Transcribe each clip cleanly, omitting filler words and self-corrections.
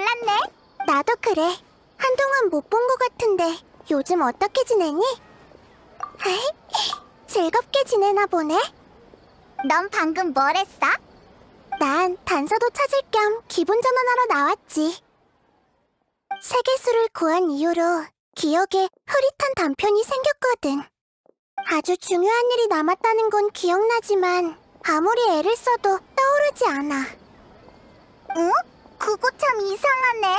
몰랐네. 나도 그래. 한동안 못 본 것 같은데 요즘 어떻게 지내니? 즐겁게 지내나 보네. 넌 방금 뭘 했어? 난 단서도 찾을 겸 기분 전환하러 나왔지. 세계수를 구한 이후로 기억에 흐릿한 단편이 생겼거든. 아주 중요한 일이 남았다는 건 기억나지만 아무리 애를 써도 떠오르지 않아. 응? 그거 참 이상하네.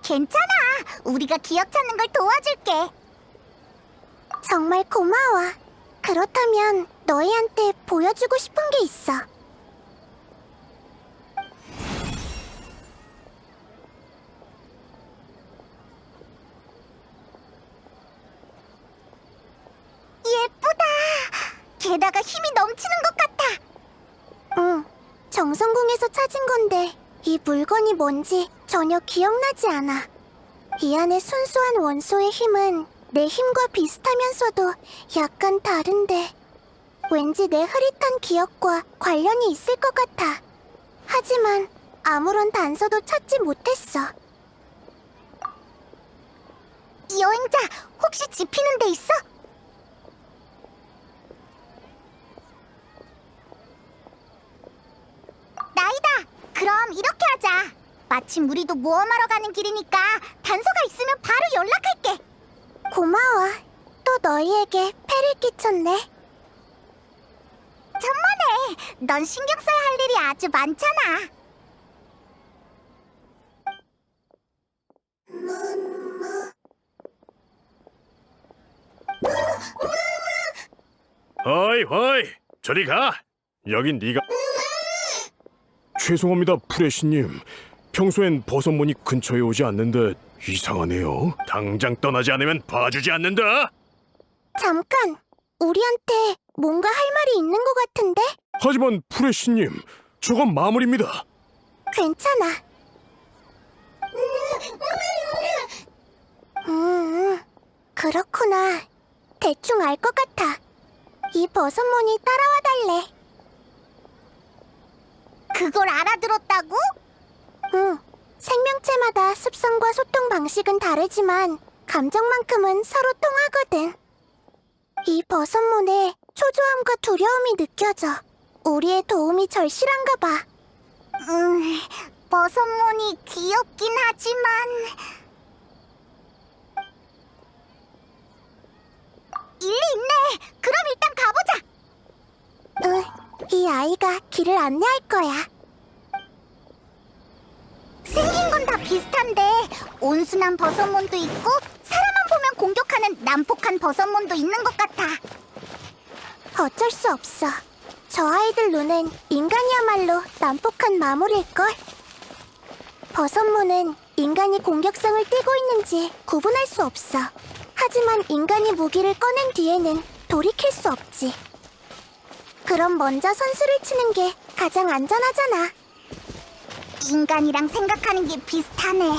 괜찮아. 우리가 기억 찾는 걸 도와줄게. 정말 고마워. 그렇다면 너희한테 보여주고 싶은 게 있어. 예쁘다. 게다가 힘이 넘치는 것 같아. 응, 정성궁에서 찾은 건데 이 물건이 뭔지 전혀 기억나지 않아. 이 안에 순수한 원소의 힘은 내 힘과 비슷하면서도 약간 다른데 왠지 내 흐릿한 기억과 관련이 있을 것 같아. 하지만 아무런 단서도 찾지 못했어. 여행자, 혹시 지피는 데 있어? 나이다! 그럼 이렇게 하자. 마침 우리도 모험하러 가는 길이니까 단서가 있으면 바로 연락할게. 고마워. 또 너희에게 폐를 끼쳤네. 천만에! 넌 신경 써야 할 일이 아주 많잖아. 허이 허이 저리 가. 여긴 네가. 죄송합니다 프레시님. 평소엔 버섯무늬 근처에 오지 않는데 이상하네요. 당장 떠나지 않으면 봐주지 않는다. 잠깐! 우리한테 뭔가 할 말이 있는 것 같은데? 하지만 프레시님, 저건 마무리입니다. 괜찮아. 그렇구나. 대충 알 것 같아. 이 버섯무늬 따라와 달래. 그걸 알아들었다고? 응. 생명체마다 습성과 소통 방식은 다르지만 감정만큼은 서로 통하거든. 이 버섯문에 초조함과 두려움이 느껴져. 우리의 도움이 절실한가 봐. 버섯문이 귀엽긴 하지만... 일리 있네. 그럼 일단 가보자. 이 아이가 길을 안내할 거야. 생긴 건 다 비슷한데 온순한 버섯몬도 있고 사람만 보면 공격하는 난폭한 버섯몬도 있는 것 같아. 어쩔 수 없어. 저 아이들 눈엔 인간이야말로 난폭한 마물일걸. 버섯몬은 인간이 공격성을 띠고 있는지 구분할 수 없어. 하지만 인간이 무기를 꺼낸 뒤에는 돌이킬 수 없지. 그럼 먼저 선수를 치는 게 가장 안전하잖아. 인간이랑 생각하는 게 비슷하네.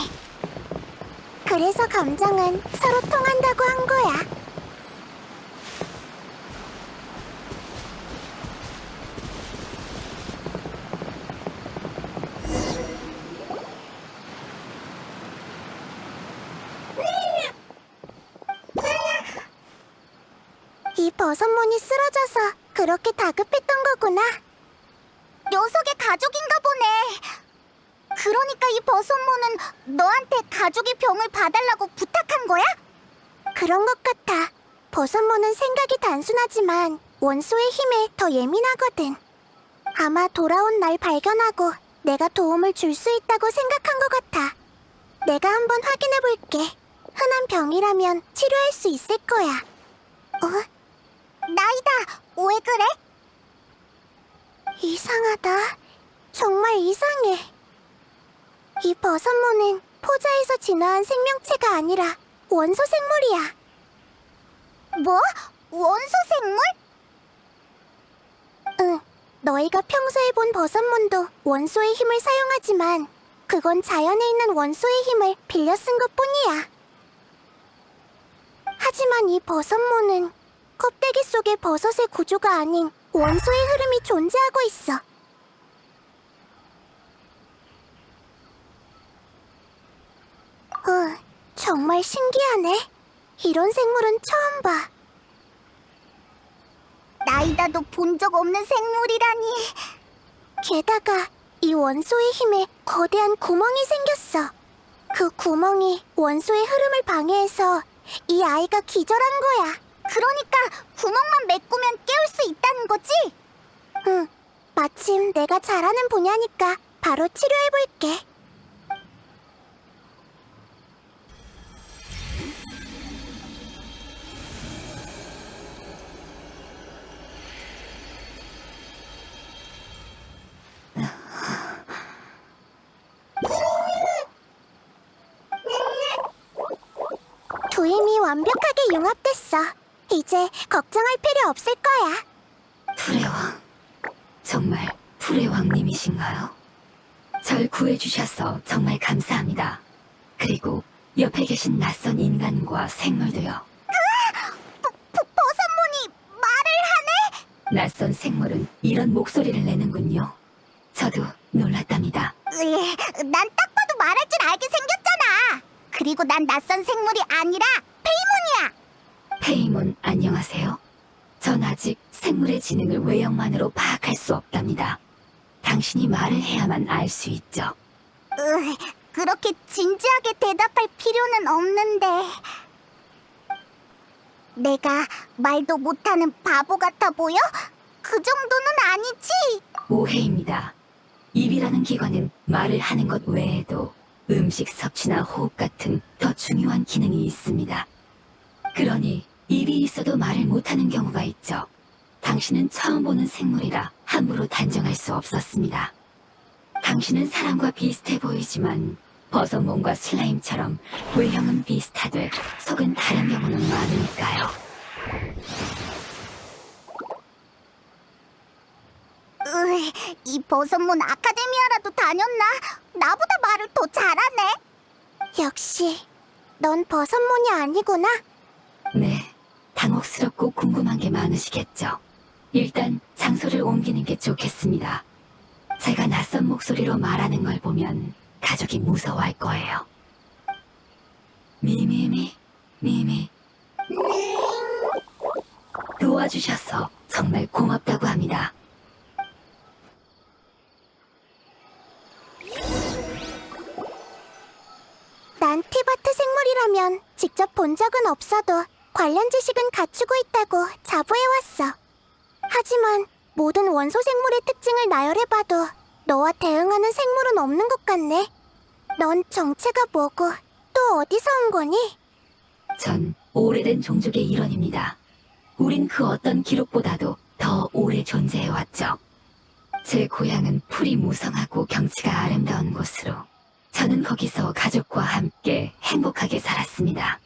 그래서 감정은 서로 통한다고 한 거야. 이 버섯몬이 쓰러져서 그렇게 다급했던 거구나. 녀석의 가족인가 보네. 그러니까 이 버섯몬은 너한테 가족의 병을 봐달라고 부탁한 거야? 그런 것 같아. 버섯몬은 생각이 단순하지만 원소의 힘에 더 예민하거든. 아마 돌아온 날 발견하고 내가 도움을 줄 수 있다고 생각한 것 같아. 내가 한번 확인해 볼게. 흔한 병이라면 치료할 수 있을 거야. 나이다, 왜 그래? 이상하다. 정말 이상해. 이 버섯몬은 포자에서 진화한 생명체가 아니라 원소 생물이야. 뭐? 원소 생물? 응. 너희가 평소에 본 버섯몬도 원소의 힘을 사용하지만 그건 자연에 있는 원소의 힘을 빌려 쓴 것뿐이야. 하지만 이 버섯몬은 껍데기 속에 버섯의 구조가 아닌 원소의 흐름이 존재하고 있어. 정말 신기하네. 이런 생물은 처음 봐. 나이다도 본 적 없는 생물이라니. 게다가 이 원소의 힘에 거대한 구멍이 생겼어. 그 구멍이 원소의 흐름을 방해해서 이 아이가 기절한 거야. 그러니까 구멍만 메꾸면 깨울 수 있다는 거지? 응. 마침 내가 잘하는 분야니까 바로 치료해볼게. 두 힘이 완벽하게 융합됐어. 이제 걱정할 필요 없을 거야. 풀의왕, 정말 풀의왕님이신가요? 절 구해주셔서 정말 감사합니다. 그리고 옆에 계신 낯선 인간과 생물도요. 버섯몬이 말을 하네? 낯선 생물은 이런 목소리를 내는군요. 저도 놀랐답니다. 난 딱 봐도 말할 줄 알게 생겼잖아. 그리고 난 낯선 생물이 아니라 페이몬이야. 페이몬 안녕하세요. 전 아직 생물의 지능을 외형만으로 파악할 수 없답니다. 당신이 말을 해야만 알 수 있죠. 그렇게 진지하게 대답할 필요는 없는데. 내가 말도 못하는 바보 같아 보여? 그 정도는 아니지? 오해입니다. 입이라는 기관은 말을 하는 것 외에도 음식 섭취나 호흡 같은 더 중요한 기능이 있습니다. 그러니 입이 있어도 말을 못하는 경우가 있죠. 당신은 처음 보는 생물이라 함부로 단정할 수 없었습니다. 당신은 사람과 비슷해 보이지만 버섯몬과 슬라임처럼 외형은 비슷하되 속은 다른 경우는 많으니까요. 이 버섯몬 아카데미아라도 다녔나? 나보다 말을 더 잘하네. 역시 넌 버섯몬이 아니구나. 네, 당혹스럽고 궁금한 게 많으시겠죠. 일단 장소를 옮기는 게 좋겠습니다. 제가 낯선 목소리로 말하는 걸 보면 가족이 무서워할 거예요. 미미미, 미미. 도와주셔서 정말 고맙다고 합니다. 난 티바트 생물이라면 직접 본 적은 없어도 관련 지식은 갖추고 있다고 자부해왔어. 하지만 모든 원소 생물의 특징을 나열해봐도 너와 대응하는 생물은 없는 것 같네. 넌 정체가 뭐고 또 어디서 온 거니? 전 오래된 종족의 일원입니다. 우린 그 어떤 기록보다도 더 오래 존재해왔죠. 제 고향은 풀이 무성하고 경치가 아름다운 곳으로 저는 거기서 가족과 함께 행복하게 살았습니다.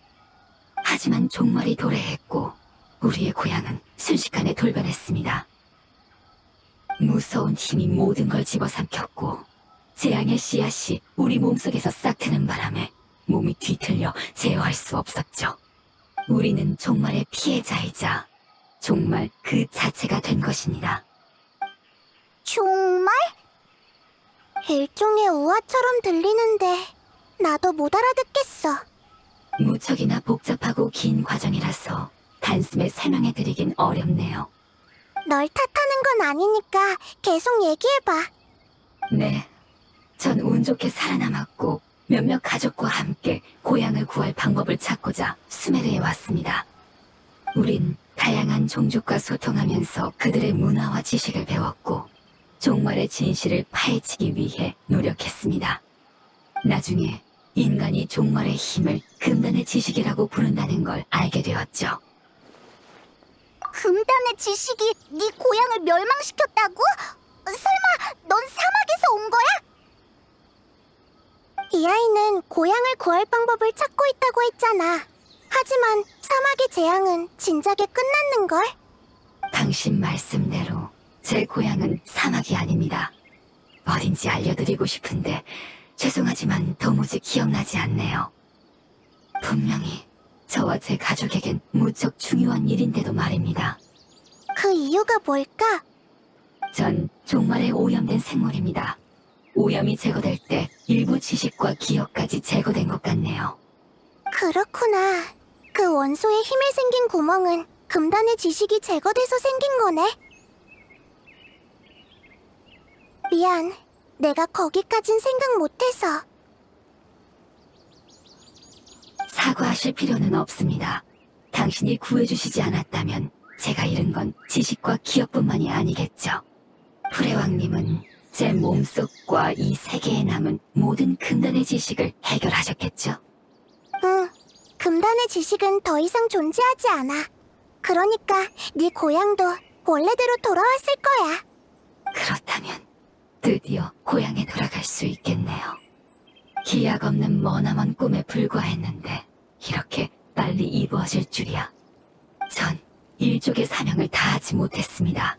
하지만 종말이 도래했고 우리의 고향은 순식간에 돌변했습니다. 무서운 힘이 모든 걸 집어삼켰고 재앙의 씨앗이 우리 몸속에서 싹트는 바람에 몸이 뒤틀려 제어할 수 없었죠. 우리는 종말의 피해자이자 종말 그 자체가 된 것입니다. 정말? 일종의 우화처럼 들리는데 나도 못 알아듣겠어. 무척이나 복잡하고 긴 과정이라서 단숨에 설명해드리긴 어렵네요. 널 탓하는 건 아니니까 계속 얘기해봐. 네, 전 운 좋게 살아남았고 몇몇 가족과 함께 고향을 구할 방법을 찾고자 수메르에 왔습니다. 우린 다양한 종족과 소통하면서 그들의 문화와 지식을 배웠고 종말의 진실을 파헤치기 위해 노력했습니다. 나중에 인간이 종말의 힘을 금단의 지식이라고 부른다는 걸 알게 되었죠. 금단의 지식이 네 고향을 멸망시켰다고? 설마 넌 사막에서 온 거야? 이 아이는 고향을 구할 방법을 찾고 있다고 했잖아. 하지만 사막의 재앙은 진작에 끝났는걸? 당신 말씀대로 제 고향은 사막이 아닙니다. 어딘지 알려드리고 싶은데 죄송하지만 도무지 기억나지 않네요. 분명히 저와 제 가족에겐 무척 중요한 일인데도 말입니다. 그 이유가 뭘까? 전 종말에 오염된 생물입니다. 오염이 제거될 때 일부 지식과 기억까지 제거된 것 같네요. 그렇구나. 그 원소의 힘에 생긴 구멍은 금단의 지식이 제거돼서 생긴 거네. 미안. 내가 거기까진 생각 못해서. 사과하실 필요는 없습니다. 당신이 구해주시지 않았다면 제가 잃은 건 지식과 기억뿐만이 아니겠죠. 프레왕님은 제 몸속과 이 세계에 남은 모든 금단의 지식을 해결하셨겠죠. 응. 금단의 지식은 더 이상 존재하지 않아. 그러니까 네 고향도 원래대로 돌아왔을 거야. 그렇다면 드디어 고향에 돌아갈 수 있겠네요. 기약 없는 머나먼 꿈에 불과했는데 이렇게 빨리 이루어질 줄이야. 전 일족의 사명을 다하지 못했습니다.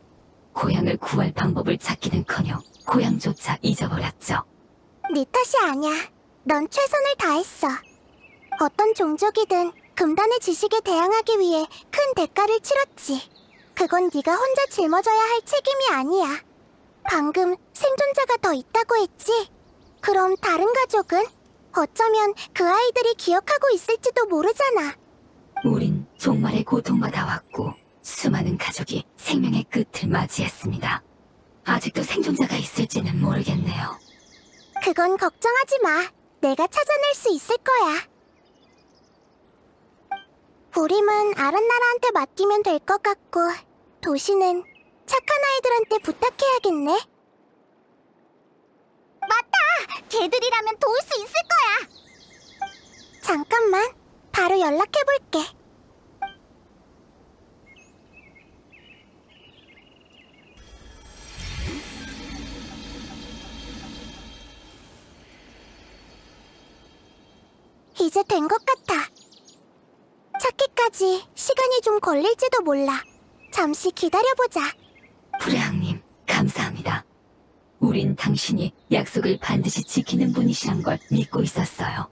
고향을 구할 방법을 찾기는커녕 고향조차 잊어버렸죠. 네 탓이 아니야. 넌 최선을 다했어. 어떤 종족이든 금단의 지식에 대항하기 위해 큰 대가를 치렀지. 그건 네가 혼자 짊어져야 할 책임이 아니야. 방금 생존자가 더 있다고 했지? 그럼 다른 가족은? 어쩌면 그 아이들이 기억하고 있을지도 모르잖아. 우린 종말의 고통받아 왔고 수많은 가족이 생명의 끝을 맞이했습니다. 아직도 생존자가 있을지는 모르겠네요. 그건 걱정하지 마. 내가 찾아낼 수 있을 거야. 부림은 아란나라한테 맡기면 될 것 같고 도시는 착한 아이들한테 부탁해야겠네. 맞다! 걔들이라면 도울 수 있을 거야! 잠깐만, 바로 연락해볼게. 이제 된 것 같아. 찾기까지 시간이 좀 걸릴지도 몰라. 잠시 기다려보자. 프레앙님, 감사합니다. 우린 당신이 약속을 반드시 지키는 분이시란 걸 믿고 있었어요.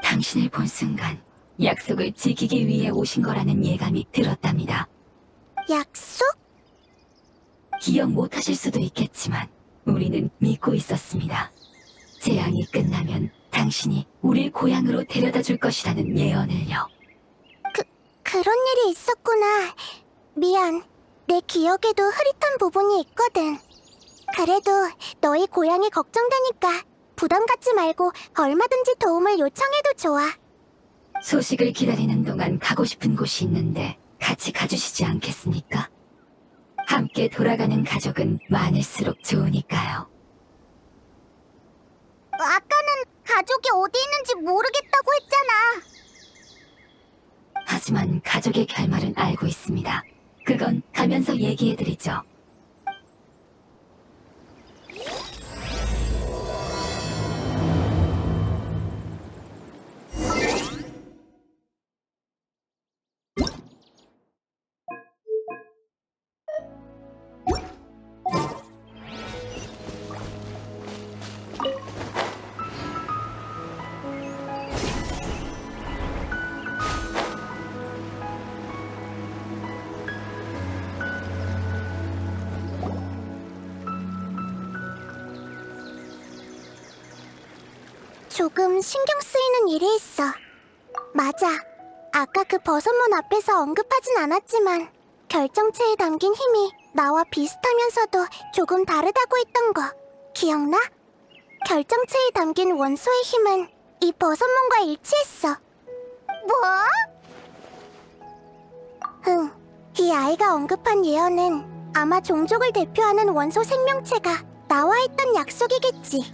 당신을 본 순간 약속을 지키기 위해 오신 거라는 예감이 들었답니다. 약속? 기억 못하실 수도 있겠지만 우리는 믿고 있었습니다. 재앙이 끝나면 당신이 우릴 고향으로 데려다 줄 것이라는 예언을요. 그런 일이 있었구나. 미안. 내 기억에도 흐릿한 부분이 있거든. 그래도 너희 고향이 걱정되니까 부담 갖지 말고 얼마든지 도움을 요청해도 좋아. 소식을 기다리는 동안 가고 싶은 곳이 있는데 같이 가주시지 않겠습니까? 함께 돌아가는 가족은 많을수록 좋으니까요. 아까는 가족이 어디 있는지 모르겠다고 했잖아. 하지만 가족의 결말은 알고 있습니다. 그건 가면서 얘기해드리죠. 조금 신경 쓰이는 일이 있어. 맞아. 아까 그 버섯문 앞에서 언급하진 않았지만 결정체에 담긴 힘이 나와 비슷하면서도 조금 다르다고 했던 거 기억나? 결정체에 담긴 원소의 힘은 이 버섯문과 일치했어. 뭐? 응. 이 아이가 언급한 예언은 아마 종족을 대표하는 원소 생명체가 나와 했던 약속이겠지.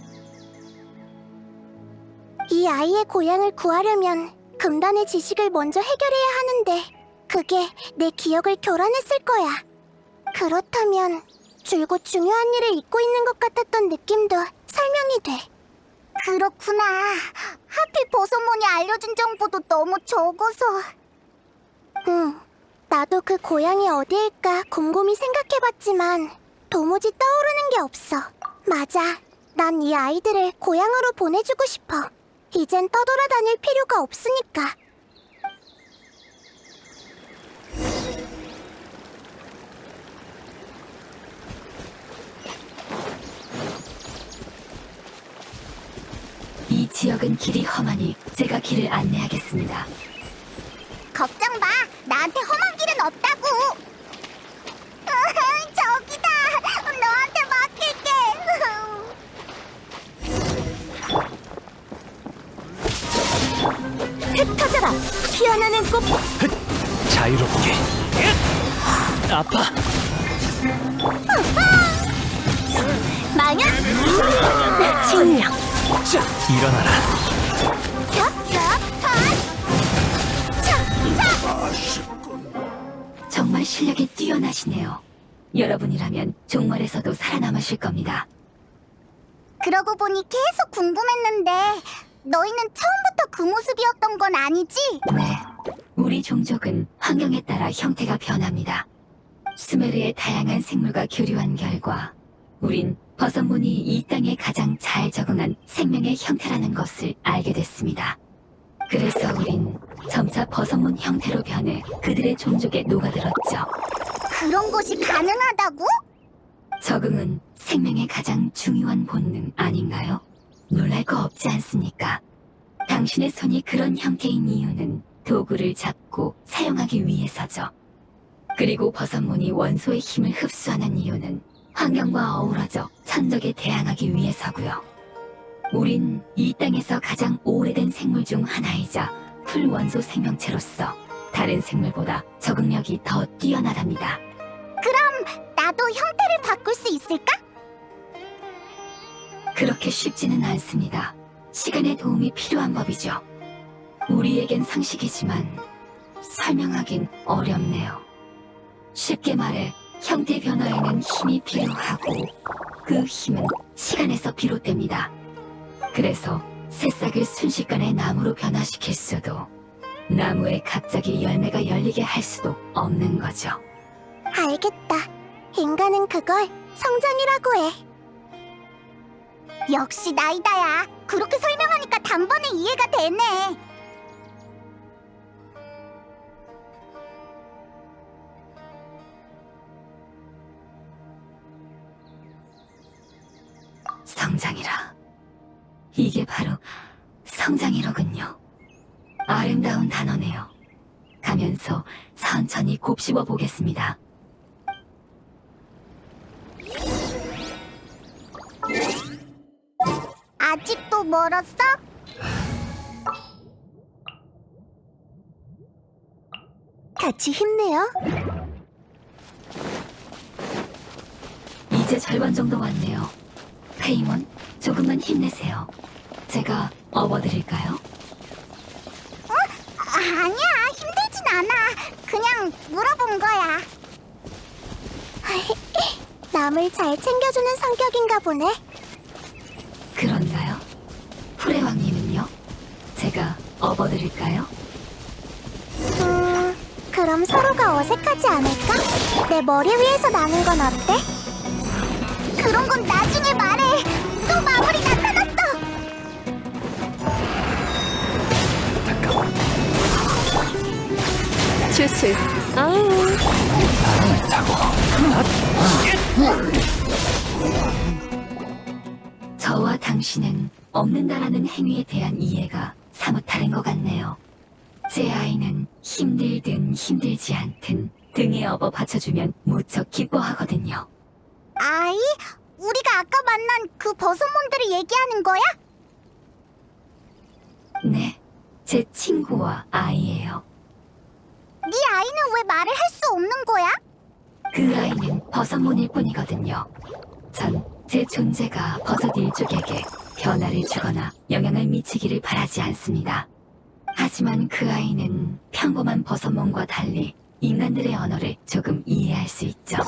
이 아이의 고향을 구하려면 금단의 지식을 먼저 해결해야 하는데 그게 내 기억을 교란했을 거야. 그렇다면 줄곧 중요한 일을 잊고 있는 것 같았던 느낌도 설명이 돼. 그렇구나. 하필 버섯몬이 알려준 정보도 너무 적어서. 응. 나도 그 고향이 어디일까 곰곰이 생각해봤지만 도무지 떠오르는 게 없어. 맞아. 난 이 아이들을 고향으로 보내주고 싶어. 이젠 떠돌아다닐 필요가 없으니까. 지역은 길이 험하니 제가 길을 안내하겠습니다. 걱정 마. 나한테 험한 길은 없다고. 저기다. 너한테 맡길게. 흩어져라. 피어나는 꽃. 자유롭게. 아파. 마녀. 칭령. 자, 일어나라. 정말 실력이 뛰어나시네요. 여러분이라면 종말에서도 살아남으실 겁니다. 그러고 보니 계속 궁금했는데 너희는 처음부터 그 모습이었던 건 아니지? 네, 우리 종족은 환경에 따라 형태가 변합니다. 수메르의 다양한 생물과 교류한 결과 우린 버섯문이 이 땅에 가장 잘 적응한 생명의 형태라는 것을 알게 됐습니다. 그래서 우린 점차 버섯문 형태로 변해 그들의 종족에 녹아들었죠. 그런 것이 가능하다고? 적응은 생명의 가장 중요한 본능 아닌가요? 놀랄 거 없지 않습니까? 당신의 손이 그런 형태인 이유는 도구를 잡고 사용하기 위해서죠. 그리고 버섯문이 원소의 힘을 흡수하는 이유는 환경과 어우러져 천적에 대항하기 위해서고요. 우린 이 땅에서 가장 오래된 생물 중 하나이자 풀원소 생명체로서 다른 생물보다 적응력이 더 뛰어나답니다. 그럼 나도 형태를 바꿀 수 있을까? 그렇게 쉽지는 않습니다. 시간의 도움이 필요한 법이죠. 우리에겐 상식이지만 설명하긴 어렵네요. 쉽게 말해 형태 변화에는 힘이 필요하고 그 힘은 시간에서 비롯됩니다. 그래서 새싹을 순식간에 나무로 변화시킬 수도 나무에 갑자기 열매가 열리게 할 수도 없는 거죠. 알겠다. 인간은 그걸 성장이라고 해. 역시 나이다야. 그렇게 설명하니까 단번에 이해가 되네. 성장이라. 이게 바로 성장이로군요. 아름다운 단어네요. 가면서 천천히 곱씹어 보겠습니다. 아직도 멀었어? 같이 힘내요. 이제 절반 정도 왔네요. 페이몬, 조금만 힘내세요. 제가 업어드릴까요? 아니야, 힘들진 않아. 그냥 물어본 거야. 남을 잘 챙겨주는 성격인가 보네. 그런가요? 후레왕님은요? 제가 업어드릴까요? 그럼 서로가 어색하지 않을까? 내 머리 위에서 나는 건 어때? 그런 건 나중에 말해. 또 마무리 나타났어. 주술. 아우. 바람을 타고. 저와 당신은 없는다라는 행위에 대한 이해가 사뭇 다른 것 같네요. 제 아이는 힘들든 힘들지 않든 등에 업어 받쳐주면 무척 기뻐하거든요. 아이? 우리가 아까 만난 그 버섯몬들을 얘기하는 거야? 네, 제 친구와 아이예요. 네 아이는 왜 말을 할 수 없는 거야? 그 아이는 버섯몬일 뿐이거든요. 전 제 존재가 버섯 일족에게 변화를 주거나 영향을 미치기를 바라지 않습니다. 하지만 그 아이는 평범한 버섯몬과 달리 인간들의 언어를 조금 이해할 수 있죠.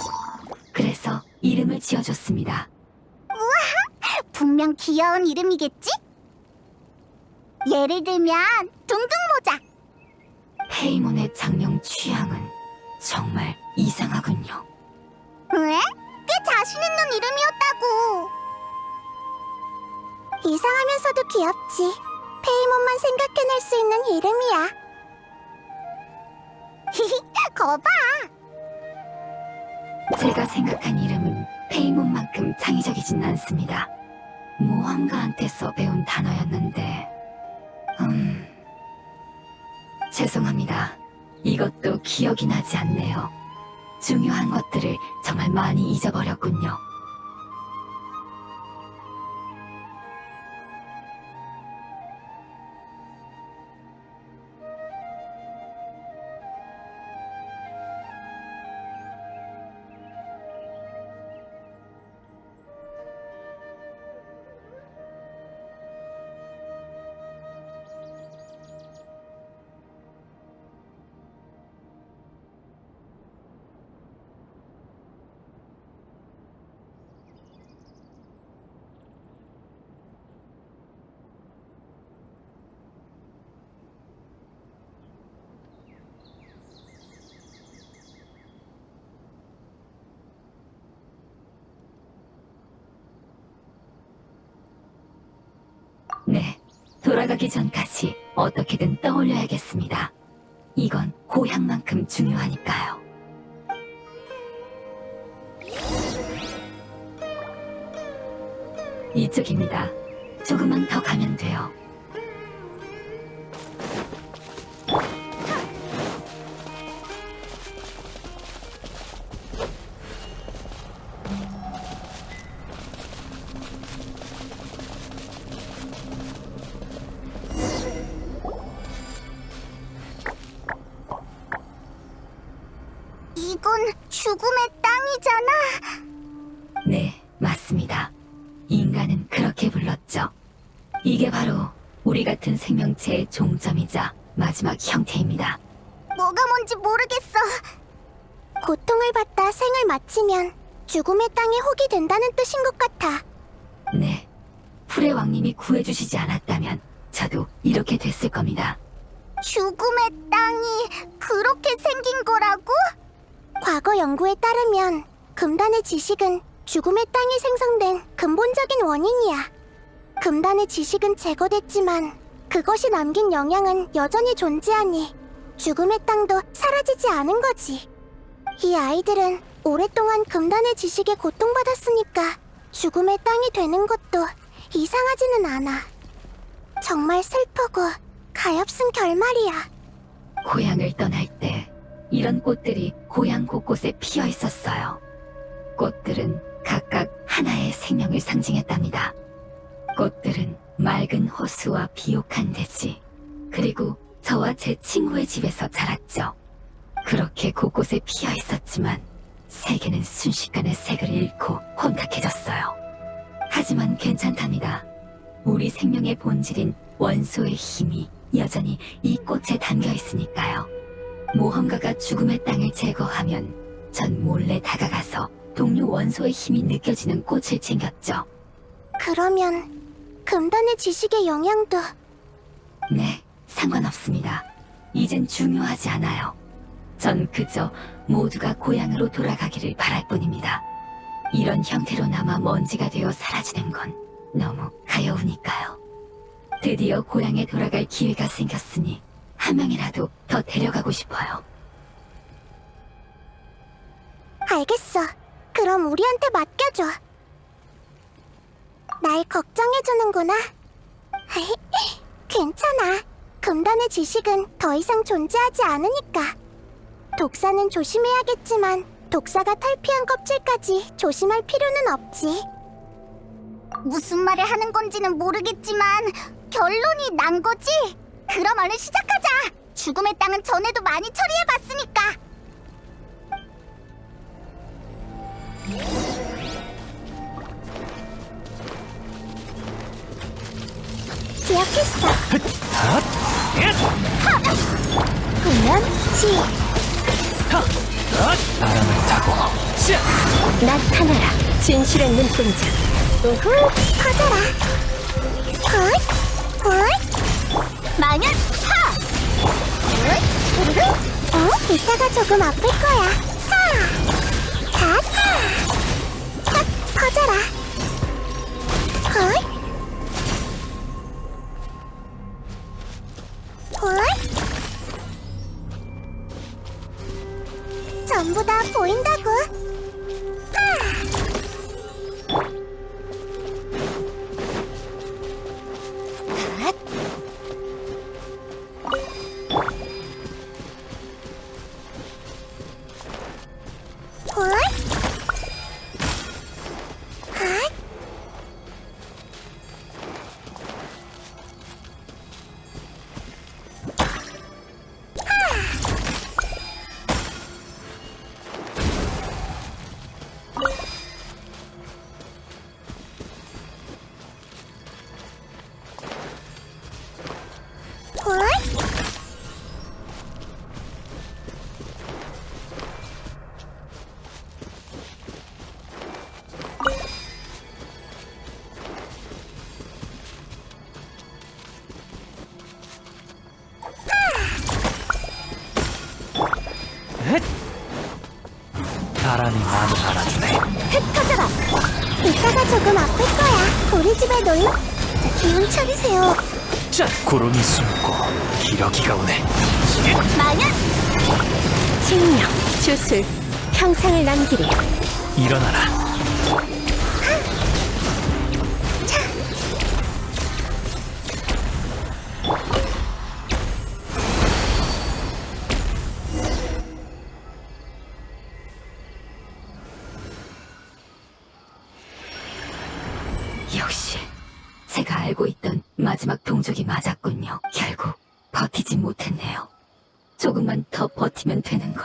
그래서 이름을 지어줬습니다. 분명 귀여운 이름이겠지? 예를 들면 둥둥모자. 페이몬의 장명 취향은 정말 이상하군요. 왜? 꽤 자신 있는 이름이었다고. 이상하면서도 귀엽지. 페이몬만 생각해낼 수 있는 이름이야. 거봐. 제가 생각한 이름은 페이몬만큼 창의적이진 않습니다. 모험가한테서 배운 단어였는데, 죄송합니다. 이것도 기억이 나지 않네요. 중요한 것들을 정말 많이 잊어버렸군요. 네, 돌아가기 전까지 어떻게든 떠올려야겠습니다. 이건 고향만큼 중요하니까요. 이쪽입니다. 조금만 더 가면 돼요. 이건 죽음의 땅이잖아. 네, 맞습니다. 인간은 그렇게 불렀죠. 이게 바로 우리 같은 생명체의 종점이자 마지막 형태입니다. 뭐가 뭔지 모르겠어. 고통을 받다 생을 마치면 죽음의 땅에 혹이 된다는 뜻인 것 같아. 네, 풀의 왕님이 구해주시지 않았다면 저도 이렇게 됐을 겁니다. 죽음의 땅이 그렇게 생긴 거라고? 과거 연구에 따르면 금단의 지식은 죽음의 땅이 생성된 근본적인 원인이야. 금단의 지식은 제거됐지만 그것이 남긴 영향은 여전히 존재하니 죽음의 땅도 사라지지 않은 거지. 이 아이들은 오랫동안 금단의 지식에 고통받았으니까 죽음의 땅이 되는 것도 이상하지는 않아. 정말 슬프고 가엾은 결말이야. 고향을 떠날 때 이런 꽃들이 고향 곳곳에 피어 있었어요. 꽃들은 각각 하나의 생명을 상징했답니다. 꽃들은 맑은 호수와 비옥한 대지, 그리고 저와 제 친구의 집에서 자랐죠. 그렇게 곳곳에 피어 있었지만 세계는 순식간에 색을 잃고 혼탁해졌어요. 하지만 괜찮답니다. 우리 생명의 본질인 원소의 힘이 여전히 이 꽃에 담겨 있으니까요. 모험가가 죽음의 땅을 제거하면 전 몰래 다가가서 동료 원소의 힘이 느껴지는 꽃을 챙겼죠. 그러면 금단의 지식의 영향도 네, 상관없습니다. 이젠 중요하지 않아요. 전 그저 모두가 고향으로 돌아가기를 바랄 뿐입니다. 이런 형태로나마 먼지가 되어 사라지는 건 너무 가여우니까요. 드디어 고향에 돌아갈 기회가 생겼으니 한 명이라도 더 데려가고 싶어요. 알겠어. 그럼 우리한테 맡겨줘. 날 걱정해주는구나. 괜찮아. 금단의 지식은 더 이상 존재하지 않으니까. 독사는 조심해야겠지만 독사가 탈피한 껍질까지 조심할 필요는 없지. 무슨 말을 하는 건지는 모르겠지만 결론이 난 거지? 그럼 얼른 시작하자. 죽음의 땅은 전에도 많이 처리해봤으니까. 기억했어. 훈련 시. 바람을 타고 나타나라. 진실의 눈동자. 우후, 퍼져라. 헐, 헐. 망연 하. 후루루. 이따가 조금 아플 거야. 하. 다. 탁 퍼져라. 헐. 헐. 전부 다 보인다고. 하. 이따가 조금 아플 거야. 우리 집에 놀러. 자, 기운 차리세요. 자, 구름이 숨고 기러기가 오네. 마녀! 칭령, 주술, 평상을 남기리. 일어나라. 역시 제가 알고 있던 마지막 동족이 맞았군요. 결국 버티지 못했네요. 조금만 더 버티면 되는 걸.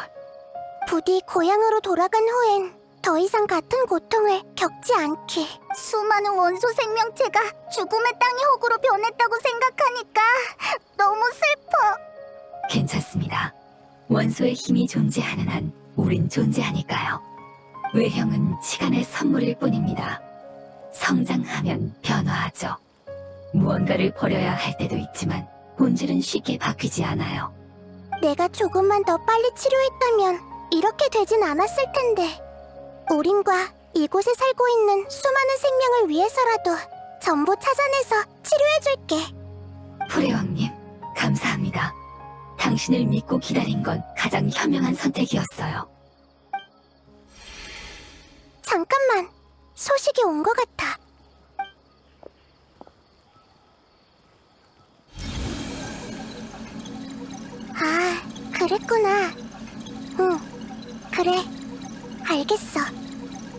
부디 고향으로 돌아간 후엔 더 이상 같은 고통을 겪지 않게. 수많은 원소 생명체가 죽음의 땅의 호구로 변했다고 생각하니까 너무 슬퍼. 괜찮습니다. 원소의 힘이 존재하는 한 우린 존재하니까요. 외형은 시간의 선물일 뿐입니다. 성장하면 변화하죠. 무언가를 버려야 할 때도 있지만 본질은 쉽게 바뀌지 않아요. 내가 조금만 더 빨리 치료했다면 이렇게 되진 않았을 텐데. 우린과 이곳에 살고 있는 수많은 생명을 위해서라도 전부 찾아내서 치료해줄게. 프레왕님, 감사합니다. 당신을 믿고 기다린 건 가장 현명한 선택이었어요. 잠깐만, 소식이 온 것 같아. 아, 그랬구나. 응, 그래. 알겠어.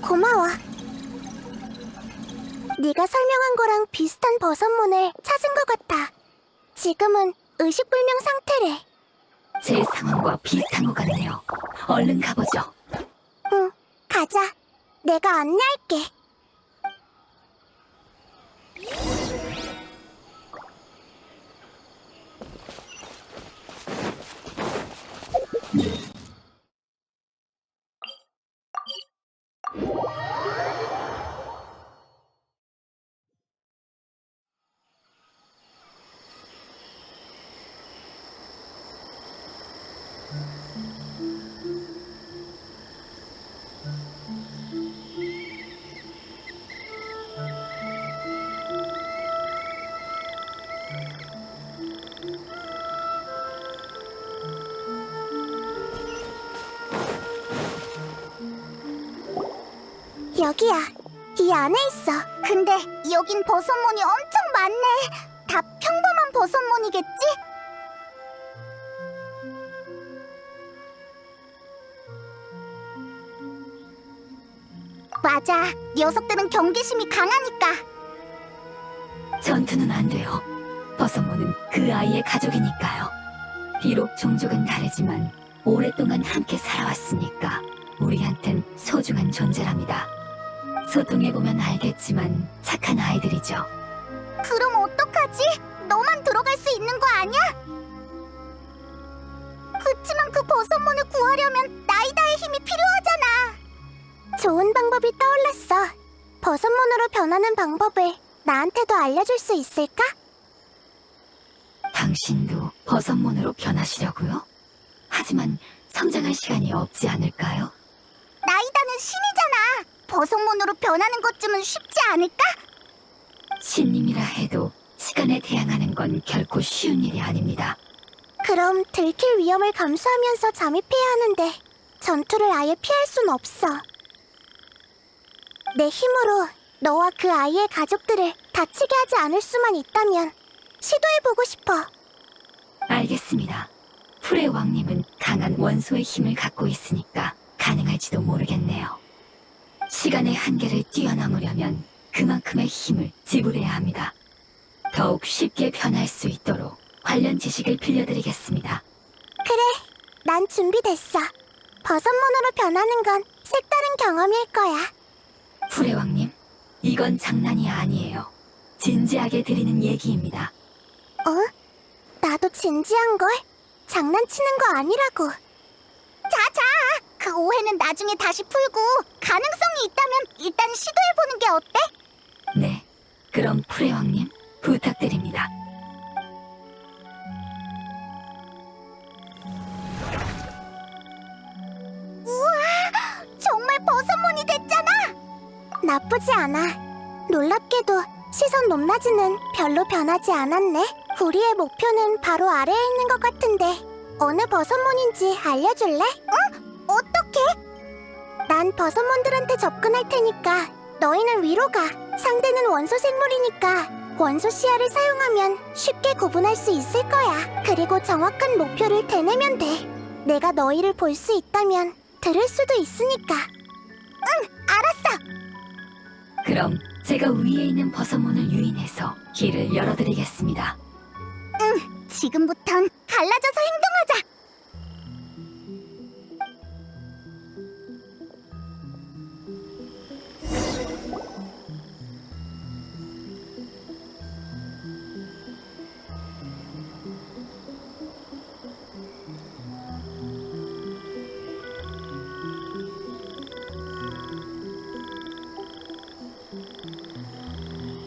고마워. 네가 설명한 거랑 비슷한 버섯문을 찾은 것 같아. 지금은 의식불명 상태래. 제 상황과 비슷한 것 같네요. 얼른 가보죠. 응, 가자. 내가 안내할게. 여기야. 이 안에 있어. 근데 여긴 버섯문이 엄청 많네. 다 평범한 버섯문이겠지? 맞아. 녀석들은 경계심이 강하니까. 전투는 안 돼요. 버섯모는 그 아이의 가족이니까요. 비록 종족은 다르지만 오랫동안 함께 살아왔으니까 우리한텐 소중한 존재랍니다. 소통해보면 알겠지만 착한 아이들이죠. 그럼 어떡하지? 너만 들어갈 수 있는 거 아니야? 그치만 그 버섯문을 구하려면 나이다의 힘이 필요하잖아. 좋은 방법이 떠올랐어. 버섯문으로 변하는 방법을 나한테도 알려줄 수 있을까? 당신도 버섯몬으로 변하시려고요? 하지만 성장할 시간이 없지 않을까요? 나이다는 신이잖아. 버섯문으로 변하는 것쯤은 쉽지 않을까? 신님이라 해도 시간에 대항하는 건 결코 쉬운 일이 아닙니다. 그럼 들킬 위험을 감수하면서 잠입해야 하는데 전투를 아예 피할 순 없어. 내 힘으로 너와 그 아이의 가족들을 다치게 하지 않을 수만 있다면 시도해보고 싶어. 알겠습니다. 풀의 왕님은 강한 원소의 힘을 갖고 있으니까 가능할지도 모르겠네요. 시간의 한계를 뛰어넘으려면 그만큼의 힘을 지불해야 합니다. 더욱 쉽게 변할 수 있도록 관련 지식을 빌려드리겠습니다. 그래, 난 준비됐어. 버섯문으로 변하는 건 색다른 경험일 거야. 풀의 왕님, 이건 장난이 아니에요. 진지하게 드리는 얘기입니다. 어? 나도 진지한걸? 장난치는 거 아니라고. 자자! 그 오해는 나중에 다시 풀고 가능성이 있다면 일단 시도해보는 게 어때? 네, 그럼 풀의 왕님 부탁드립니다. 우와! 정말 버섯문이 됐잖아! 나쁘지 않아. 놀랍게도 시선 높낮이는 별로 변하지 않았네. 우리의 목표는 바로 아래에 있는 것 같은데 어느 버섯몬인지 알려줄래? 응? 어떻게? 난 버섯몬들한테 접근할 테니까 너희는 위로 가. 상대는 원소 생물이니까 원소 시야를 사용하면 쉽게 구분할 수 있을 거야. 그리고 정확한 목표를 되뇌면 돼. 내가 너희를 볼 수 있다면 들을 수도 있으니까. 응, 알았어. 그럼 제가 위에 있는 버섯문을 유인해서 길을 열어드리겠습니다. 응, 지금부턴 갈라져서 행동하자.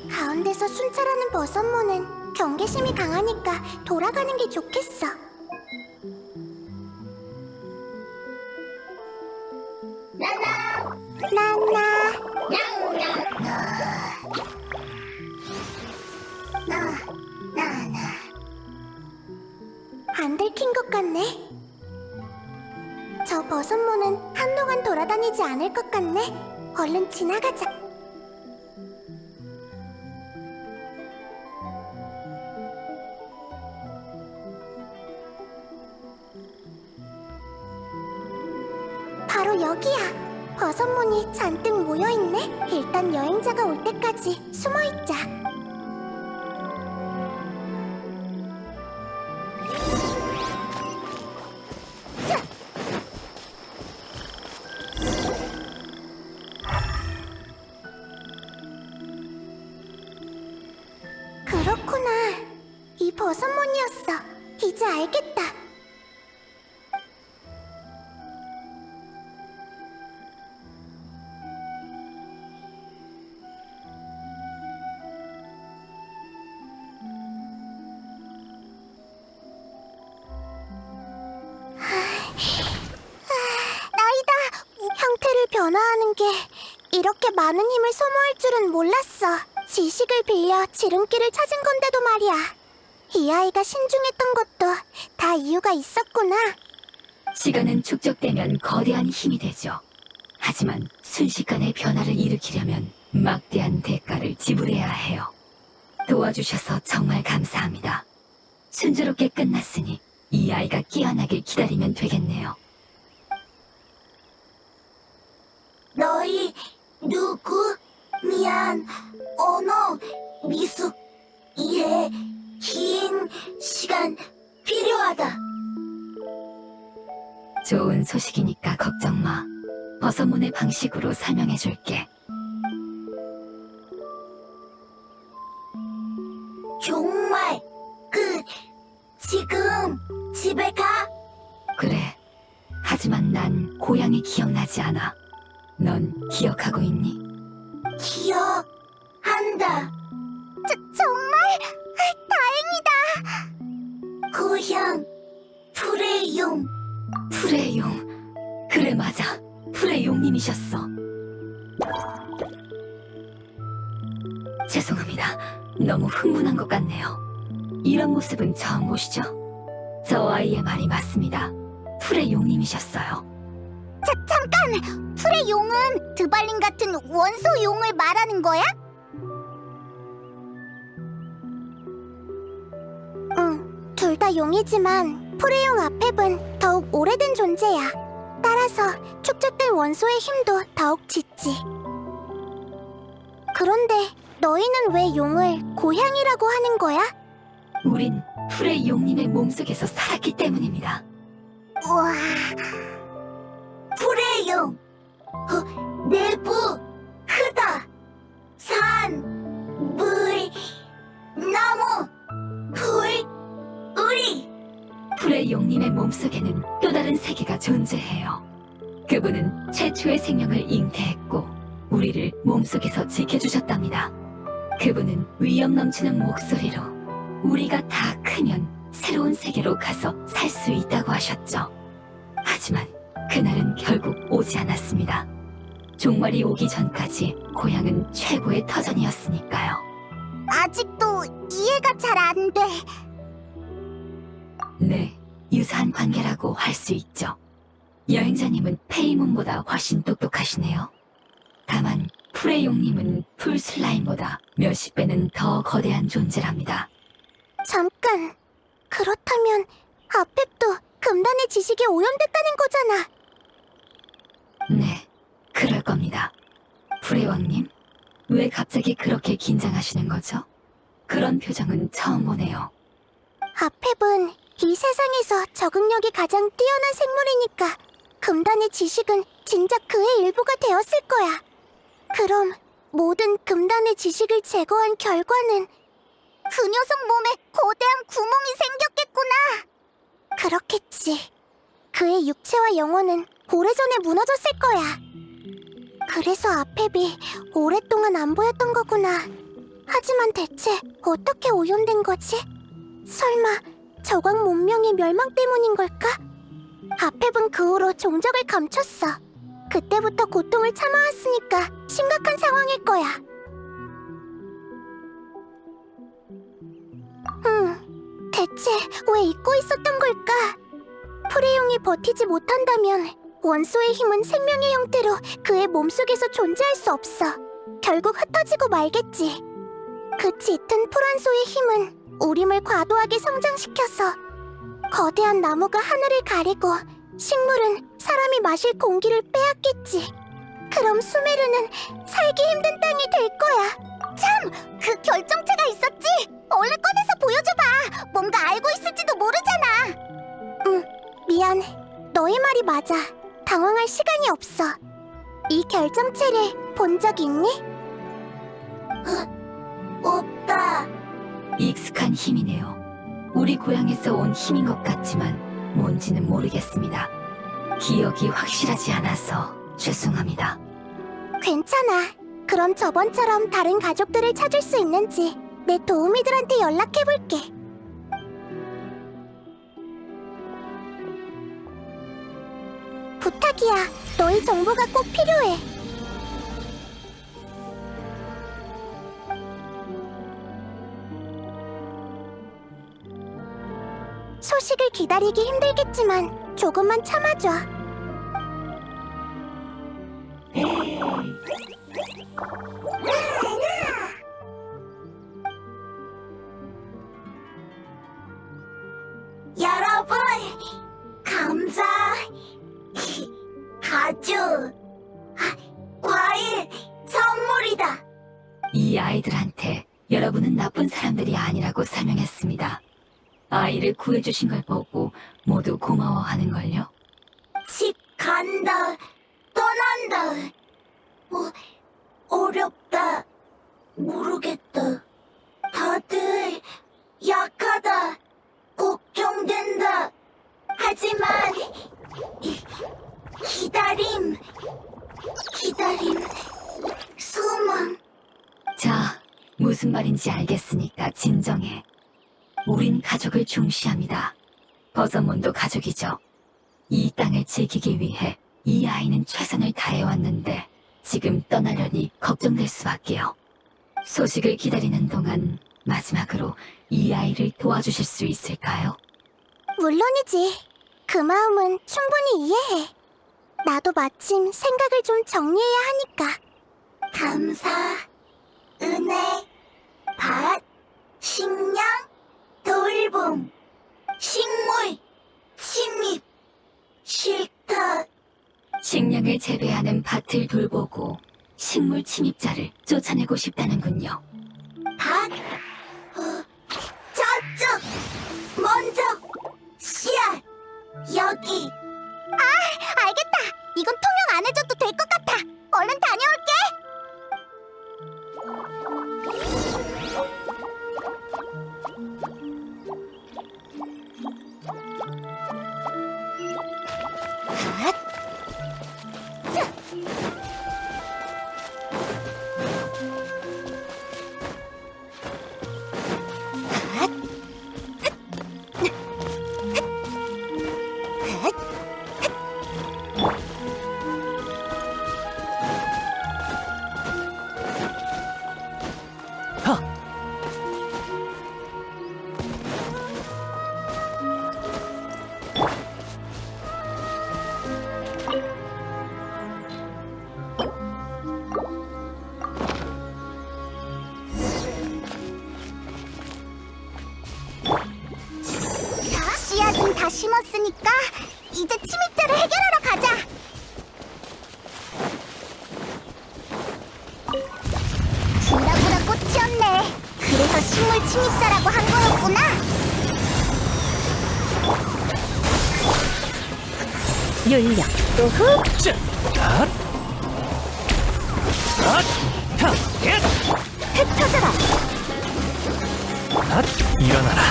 가운데서 순찰하는 버섯몬은 경계심이 강하니까 돌아가는 게 좋겠어. 나나 안 들킨 것 같네. 저 버섯몬은 한동안 돌아다니지 않을 것 같네. 얼른 지나가자. 바로 여기야. 버섯몬이 잔뜩 모여있네. 일단 여행자가 올 때까지 숨어있자. 그렇구나. 이 버섯몬이었어. 이제 알겠다. 나이다. 형태를 변화하는 게 이렇게 많은 힘을 소모할 줄은 몰랐어. 지식을 빌려 지름길을 찾은 건데도 말이야. 이 아이가 신중했던 것도 다 이유가 있었구나. 시간은 축적되면 거대한 힘이 되죠. 하지만 순식간에 변화를 일으키려면 막대한 대가를 지불해야 해요. 도와주셔서 정말 감사합니다. 순조롭게 끝났으니 이 아이가 깨어나길 기다리면 되겠네요. 너희 누구? 미안. 언어, 미숙, 이해, 긴 시간 필요하다. 좋은 소식이니까 걱정 마. 버섯문의 방식으로 설명해줄게. 정말 지금 집에 가? 그래. 하지만 난 고향이 기억나지 않아. 넌 기억하고 있니? 기억한다. 정말 다행이다. 고향 프레용. 프레용. 그래 맞아. 프레용님이셨어. 죄송합니다. 너무 흥분한 것 같네요. 이런 모습은 처음 보시죠? 저 아이의 말이 맞습니다. 프레용님이셨어요. 잠깐! 프레용은 드발린 같은 원소 용을 말하는 거야? 응, 둘 다 용이지만 프레용 앞헵은 더욱 오래된 존재야. 따라서 축적된 원소의 힘도 더욱 짙지. 그런데 너희는 왜 용을 고향이라고 하는 거야? 우린 프레용님의 몸속에서 살았기 때문입니다. 우와... 프레용! 내부 크다! 산, 물, 나무, 불, 우리! 프레용님의 몸속에는 또 다른 세계가 존재해요. 그분은 최초의 생명을 잉태했고 우리를 몸속에서 지켜주셨답니다. 그분은 위험 넘치는 목소리로 우리가 다 크면 새로운 세계로 가서 살 수 있다고 하셨죠. 하지만 그날은 결국 오지 않았습니다. 종말이 오기 전까지 고향은 최고의 터전이었으니까요. 아직도 이해가 잘 안 돼. 네, 유사한 관계라고 할 수 있죠. 여행자님은 페이몬보다 훨씬 똑똑하시네요. 다만 프레용님은 풀슬라임보다 몇십 배는 더 거대한 존재랍니다. 잠깐. 그렇다면 아펩도 금단의 지식에 오염됐다는 거잖아. 네, 그럴 겁니다. 프레왕님, 왜 갑자기 그렇게 긴장하시는 거죠? 그런 표정은 처음 보네요. 아펩은 이 세상에서 적응력이 가장 뛰어난 생물이니까 금단의 지식은 진작 그의 일부가 되었을 거야. 그럼 모든 금단의 지식을 제거한 결과는 그 녀석 몸에 거대한 구멍이 생겼겠구나. 그렇겠지. 그의 육체와 영혼은 오래전에 무너졌을 거야. 그래서 아펩이 오랫동안 안 보였던 거구나. 하지만 대체 어떻게 오염된 거지? 설마 저광 문명의 멸망 때문인 걸까? 아펩은 그 후로 종적을 감췄어. 그때부터 고통을 참아왔으니까 심각한 상황일 거야. 대체 왜 잊고 있었던 걸까? 프레용이 버티지 못한다면 원소의 힘은 생명의 형태로 그의 몸속에서 존재할 수 없어. 결국 흩어지고 말겠지. 그 짙은 풀한소의 힘은 우림을 과도하게 성장시켜서 거대한 나무가 하늘을 가리고 식물은 사람이 마실 공기를 빼앗겠지. 그럼 수메르는 살기 힘든 땅이 될 거야. 참! 그 결정체가 있었지? 얼른 꺼내서 보여줘봐. 뭔가 알고 있을지도 모르잖아. 미안. 너의 말이 맞아. 당황할 시간이 없어. 이 결정체를 본 적 있니? 없다. 익숙한 힘이네요. 우리 고향에서 온 힘인 것 같지만 뭔지는 모르겠습니다. 기억이 확실하지 않아서 죄송합니다. 괜찮아. 그럼 저번처럼 다른 가족들을 찾을 수 있는지 내 도우미들한테 연락해볼게. 부탁이야. 너희 정보가 꼭 필요해. 소식을 기다리기 힘들겠지만 조금만 참아줘. 여러분, 감자, 가죽, 과일, 선물이다. 이 아이들한테 여러분은 나쁜 사람들이 아니라고 설명했습니다. 아이를 구해주신 걸 보고 모두 고마워하는걸요. 집 간다, 떠난다. 어렵다, 모르겠다. 다들 약하다, 걱정된다. 하지만 기다림, 소망. 자, 무슨 말인지 알겠으니까 진정해. 우린 가족을 중시합니다. 버섯몬도 가족이죠. 이 땅을 지키기 위해 이 아이는 최선을 다해왔는데 지금 떠나려니 걱정될 수밖에요. 소식을 기다리는 동안 마지막으로 이 아이를 도와주실 수 있을까요? 물론이지. 그 마음은 충분히 이해해. 나도 마침 생각을 좀 정리해야 하니까. 감사, 은혜, 밭, 식량, 돌봄, 식물, 침입, 쉴터. 식량을 재배하는 밭을 돌보고 식물 침입자를 쫓아내고 싶다는군요. 밭, 저쪽, 먼저, 씨앗, 여기. 아, 알겠다. 이건 통영 안 해줘도 될 것 같아. 얼른 다녀올게. 핫! 심었으니까 이제 침입자를 해결하러 가자. 브라브라 꽃이었네. 그래서 식물 침입자라고 한 거였구나. 윤력 우후 자, 흩어져라. 일어나라.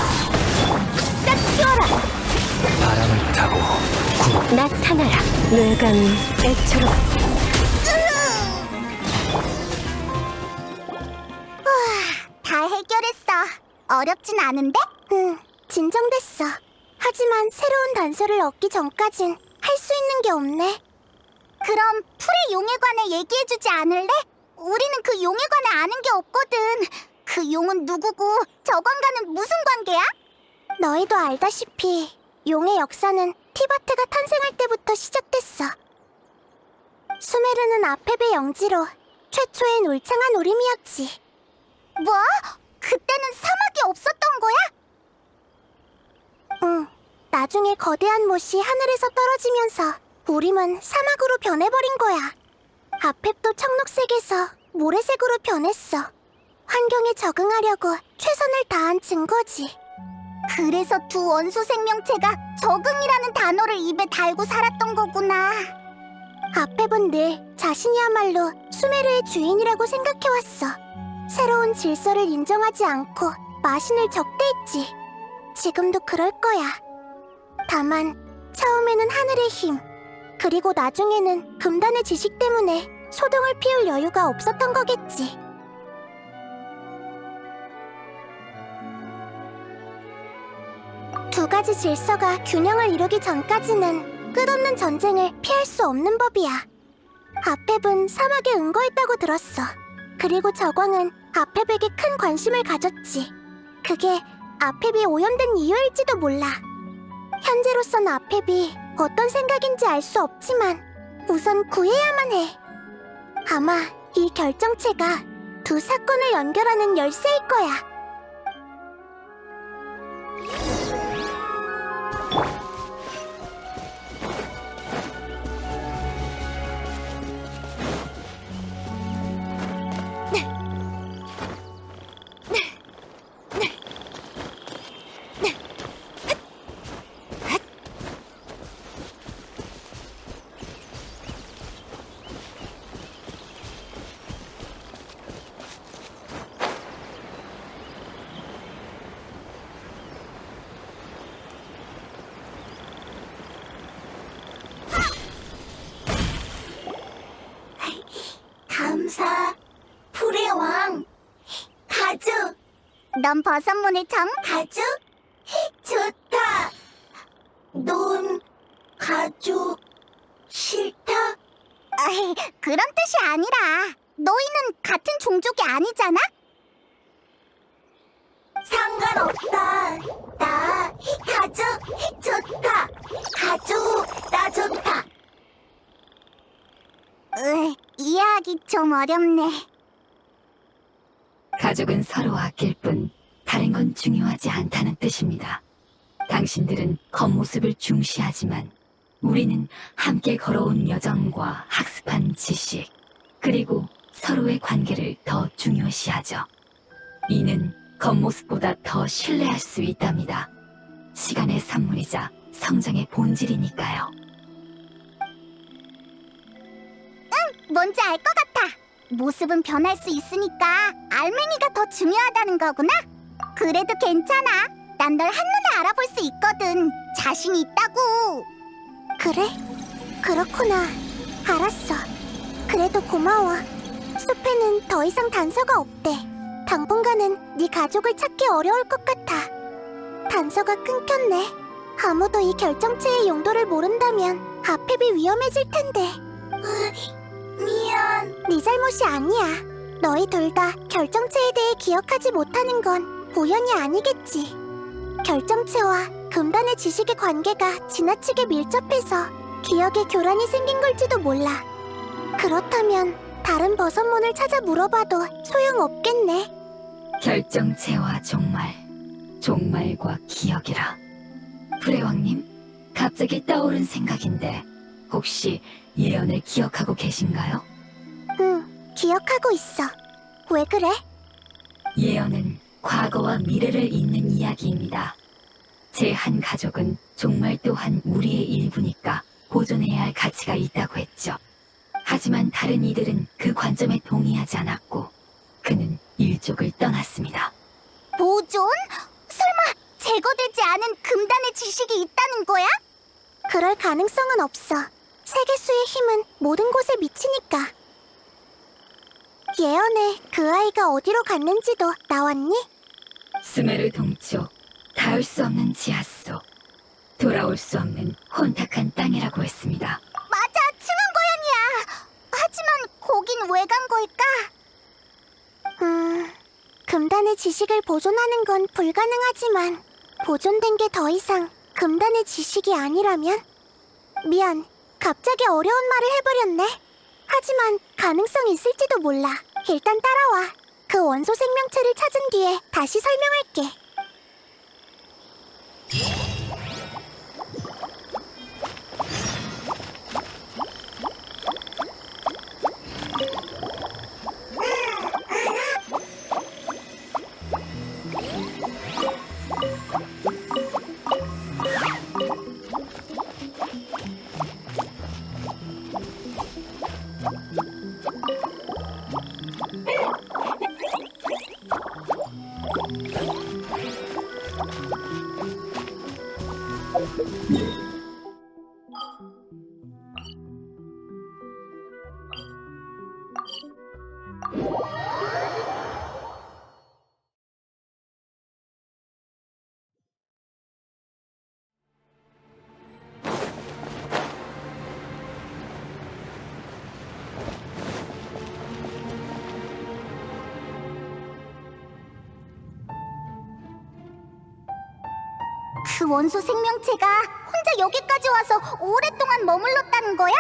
싹 튀어라. 바람을 타고 구 나타나라. 뇌감이 애처로 다 해결했어. 어렵진 않은데? 응, 진정됐어. 하지만 새로운 단서를 얻기 전까진 할 수 있는 게 없네. 그럼 풀의 용에 관해 얘기해주지 않을래? 우리는 그 용에 관해 아는 게 없거든. 그 용은 누구고 저건과는 무슨 관계야? 너희도 알다시피 용의 역사는 티바트가 탄생할 때부터 시작됐어. 수메르는 아페베 영지로 최초의 울창한 우림이었지. 뭐? 그때는 사막이 없었던 거야? 응. 나중에 거대한 못이 하늘에서 떨어지면서 우림은 사막으로 변해버린 거야. 아펩도 청록색에서 모래색으로 변했어. 환경에 적응하려고 최선을 다한 증거지. 그래서 두 원소 생명체가 적응이라는 단어를 입에 달고 살았던 거구나. 아펩은 늘 자신이야말로 수메르의 주인이라고 생각해왔어. 새로운 질서를 인정하지 않고 마신을 적대했지. 지금도 그럴 거야. 다만 처음에는 하늘의 힘, 그리고 나중에는 금단의 지식 때문에 소동을 피울 여유가 없었던 거겠지. 두 가지 질서가 균형을 이루기 전까지는 끝없는 전쟁을 피할 수 없는 법이야. 아펩은 사막에 응거했다고 들었어. 그리고 저광은 아펩에게 큰 관심을 가졌지. 그게 아펩이 오염된 이유일지도 몰라. 현재로선 아펩이 어떤 생각인지 알 수 없지만 우선 구해야만 해. 아마 이 결정체가 두 사건을 연결하는 열쇠일 거야. 감사, 불의 왕, 가죽. 넌 버섯문을 정? 가죽? 좋다. 넌 가죽 싫다? 그런 뜻이 아니라 너희는 같은 종족이 아니잖아? 상관없다. 나 가죽 좋다. 가죽 나 좋다. 이해하기 좀 어렵네. 가족은 서로 아낄 뿐 다른 건 중요하지 않다는 뜻입니다. 당신들은 겉모습을 중시하지만 우리는 함께 걸어온 여정과 학습한 지식, 그리고 서로의 관계를 더 중요시하죠. 이는 겉모습보다 더 신뢰할 수 있답니다. 시간의 산물이자 성장의 본질이니까요. 뭔지 알 것 같아. 모습은 변할 수 있으니까 알맹이가 더 중요하다는 거구나. 그래도 괜찮아. 난 널 한눈에 알아볼 수 있거든. 자신이 있다고. 그래? 그렇구나. 알았어. 그래도 고마워. 숲에는 더 이상 단서가 없대. 당분간은 네 가족을 찾기 어려울 것 같아. 단서가 끊겼네. 아무도 이 결정체의 용도를 모른다면 아펩이 위험해질 텐데. 미안. 네 잘못이 아니야. 너희 둘 다 결정체에 대해 기억하지 못하는 건 우연이 아니겠지. 결정체와 금단의 지식의 관계가 지나치게 밀접해서 기억에 교란이 생긴 걸지도 몰라. 그렇다면 다른 버섯문을 찾아 물어봐도 소용없겠네. 결정체와 종말, 종말과 기억이라. 불의 왕님, 갑자기 떠오른 생각인데 혹시 예언을 기억하고 계신가요? 응, 기억하고 있어. 왜 그래? 예언은 과거와 미래를 잇는 이야기입니다. 제 한 가족은 종말 또한 우리의 일부니까 보존해야 할 가치가 있다고 했죠. 하지만 다른 이들은 그 관점에 동의하지 않았고 그는 일족을 떠났습니다. 보존? 설마 제거되지 않은 금단의 지식이 있다는 거야? 그럴 가능성은 없어. 세계수의 힘은 모든 곳에 미치니까. 예언에 그 아이가 어디로 갔는지도 나왔니? 스메르 동쪽, 닿을 수 없는 지하 속, 돌아올 수 없는 혼탁한 땅이라고 했습니다. 맞아, 층암고양이야. 하지만 거긴 왜 간 걸까? 금단의 지식을 보존하는 건 불가능하지만 보존된 게 더 이상 금단의 지식이 아니라면? 미안, 갑자기 어려운 말을 해버렸네. 하지만 가능성이 있을지도 몰라. 일단 따라와. 그 원소 생명체를 찾은 뒤에 다시 설명할게. 그 원소 생명체가 혼자 여기까지 와서 오랫동안 머물렀다는 거야?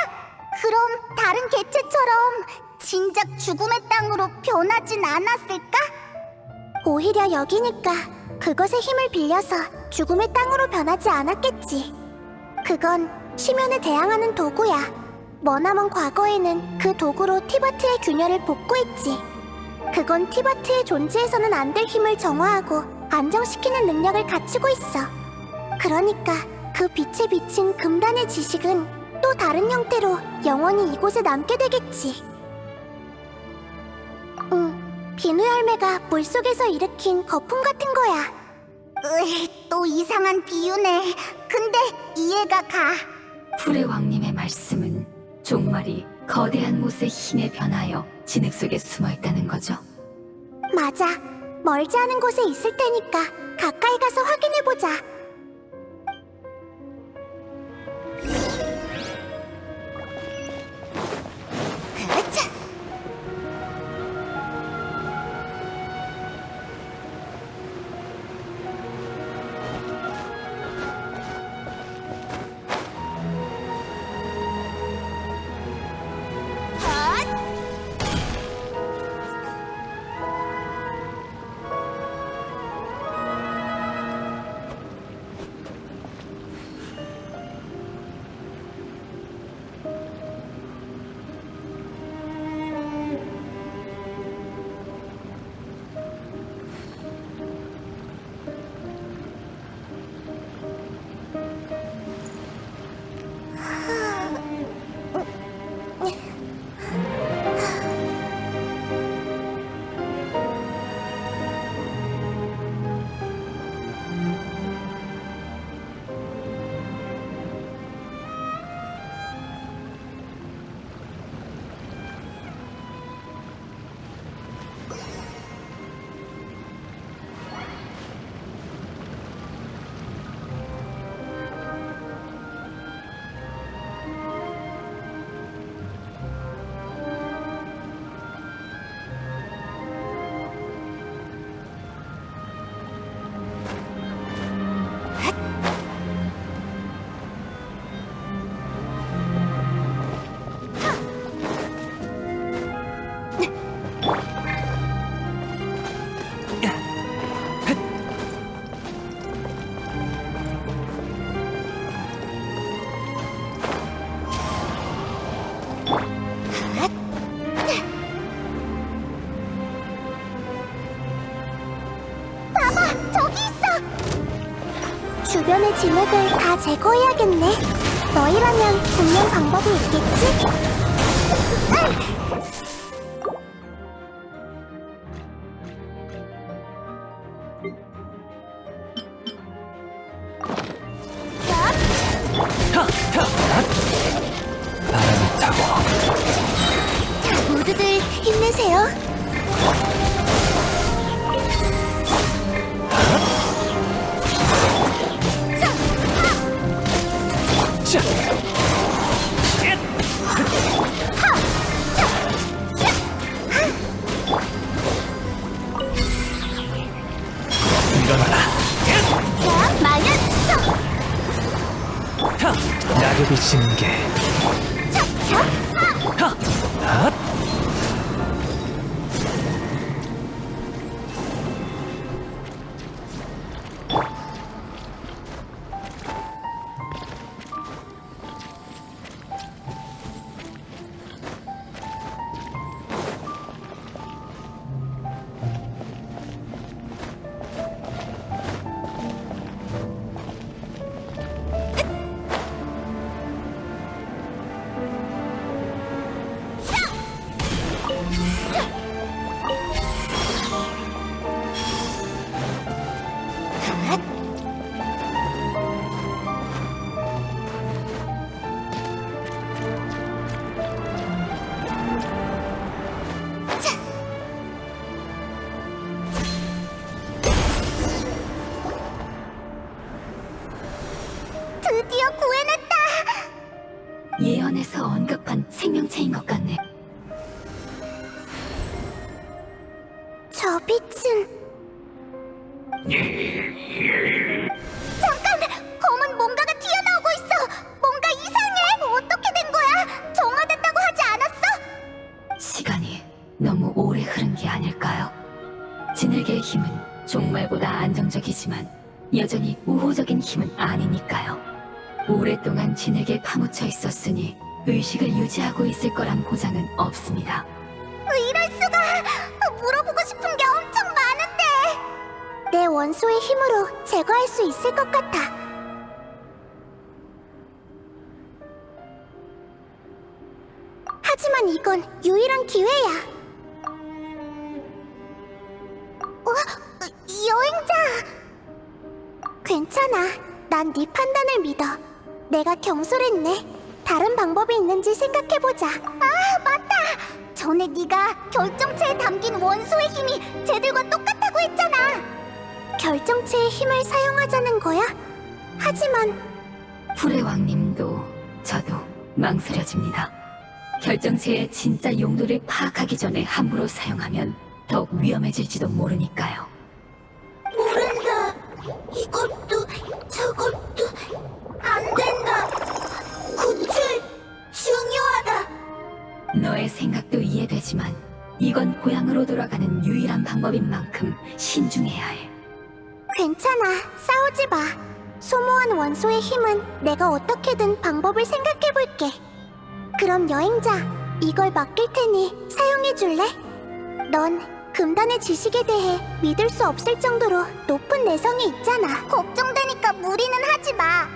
그럼 다른 개체처럼 진작 죽음의 땅으로 변하진 않았을까? 오히려 여기니까 그것의 힘을 빌려서 죽음의 땅으로 변하지 않았겠지. 그건 심연에 대항하는 도구야. 머나먼 과거에는 그 도구로 티바트의 균열을 복구했지. 그건 티바트의 존재해서는 안 될 힘을 정화하고 안정시키는 능력을 갖추고 있어. 그러니까 그 빛에 비친 금단의 지식은 또 다른 형태로 영원히 이곳에 남게 되겠지. 비누 열매가 물속에서 일으킨 거품 같은 거야. 또 이상한 비유네. 근데 이해가 가. 풀의 왕님의 말씀은 종말이 거대한 못의 힘에 변하여 진흙 속에 숨어있다는 거죠. 맞아. 멀지 않은 곳에 있을 테니까 가까이 가서 확인해보자. 으차! 주변의 진흙을 다 제거해야겠네. 너희라면 분명 방법이 있겠지? 바람이 타고 자, 모두들 힘내세요. 자, 일어나라. 자, 마련! 낙엽이 지는 게 핫! 드디어 구해냈다! 예언에서 언급한 생명체인 것 같네. 저 빛은... 잠깐! 검은 뭔가가 튀어나오고 있어! 뭔가 이상해! 어떻게 된 거야? 정화됐다고 하지 않았어? 시간이 너무 오래 흐른 게 아닐까요? 진흙의 힘은 종말보다 안정적이지만 여전히 우호적인 힘은 아니니까요. 오랫동안 진흙에 파묻혀 있었으니 의식을 유지하고 있을 거란 보장은 없습니다. 이럴 수가! 물어보고 싶은 게 엄청 많은데! 내 원소의 힘으로 제거할 수 있을 것 같아. 하지만 이건 유일한 기회야. 여행자! 괜찮아. 난 네 판단을 믿어. 내가 경솔했네. 다른 방법이 있는지 생각해보자. 아, 맞다! 전에 네가 결정체에 담긴 원소의 힘이 쟤들과 똑같다고 했잖아. 결정체의 힘을 사용하자는 거야? 하지만 불의 왕님도 저도 망설여집니다. 결정체의 진짜 용도를 파악하기 전에 함부로 사용하면 더욱 위험해질지도 모르니까요. 모른다. 이것도 저것도 안 된다. 구출 중요하다. 너의 생각도 이해되지만 이건 고향으로 돌아가는 유일한 방법인 만큼 신중해야 해. 괜찮아. 싸우지 마. 소모한 원소의 힘은 내가 어떻게든 방법을 생각해볼게. 그럼 여행자, 이걸 맡길 테니 사용해줄래? 넌 금단의 지식에 대해 믿을 수 없을 정도로 높은 내성이 있잖아. 걱정되니까 무리는 하지 마.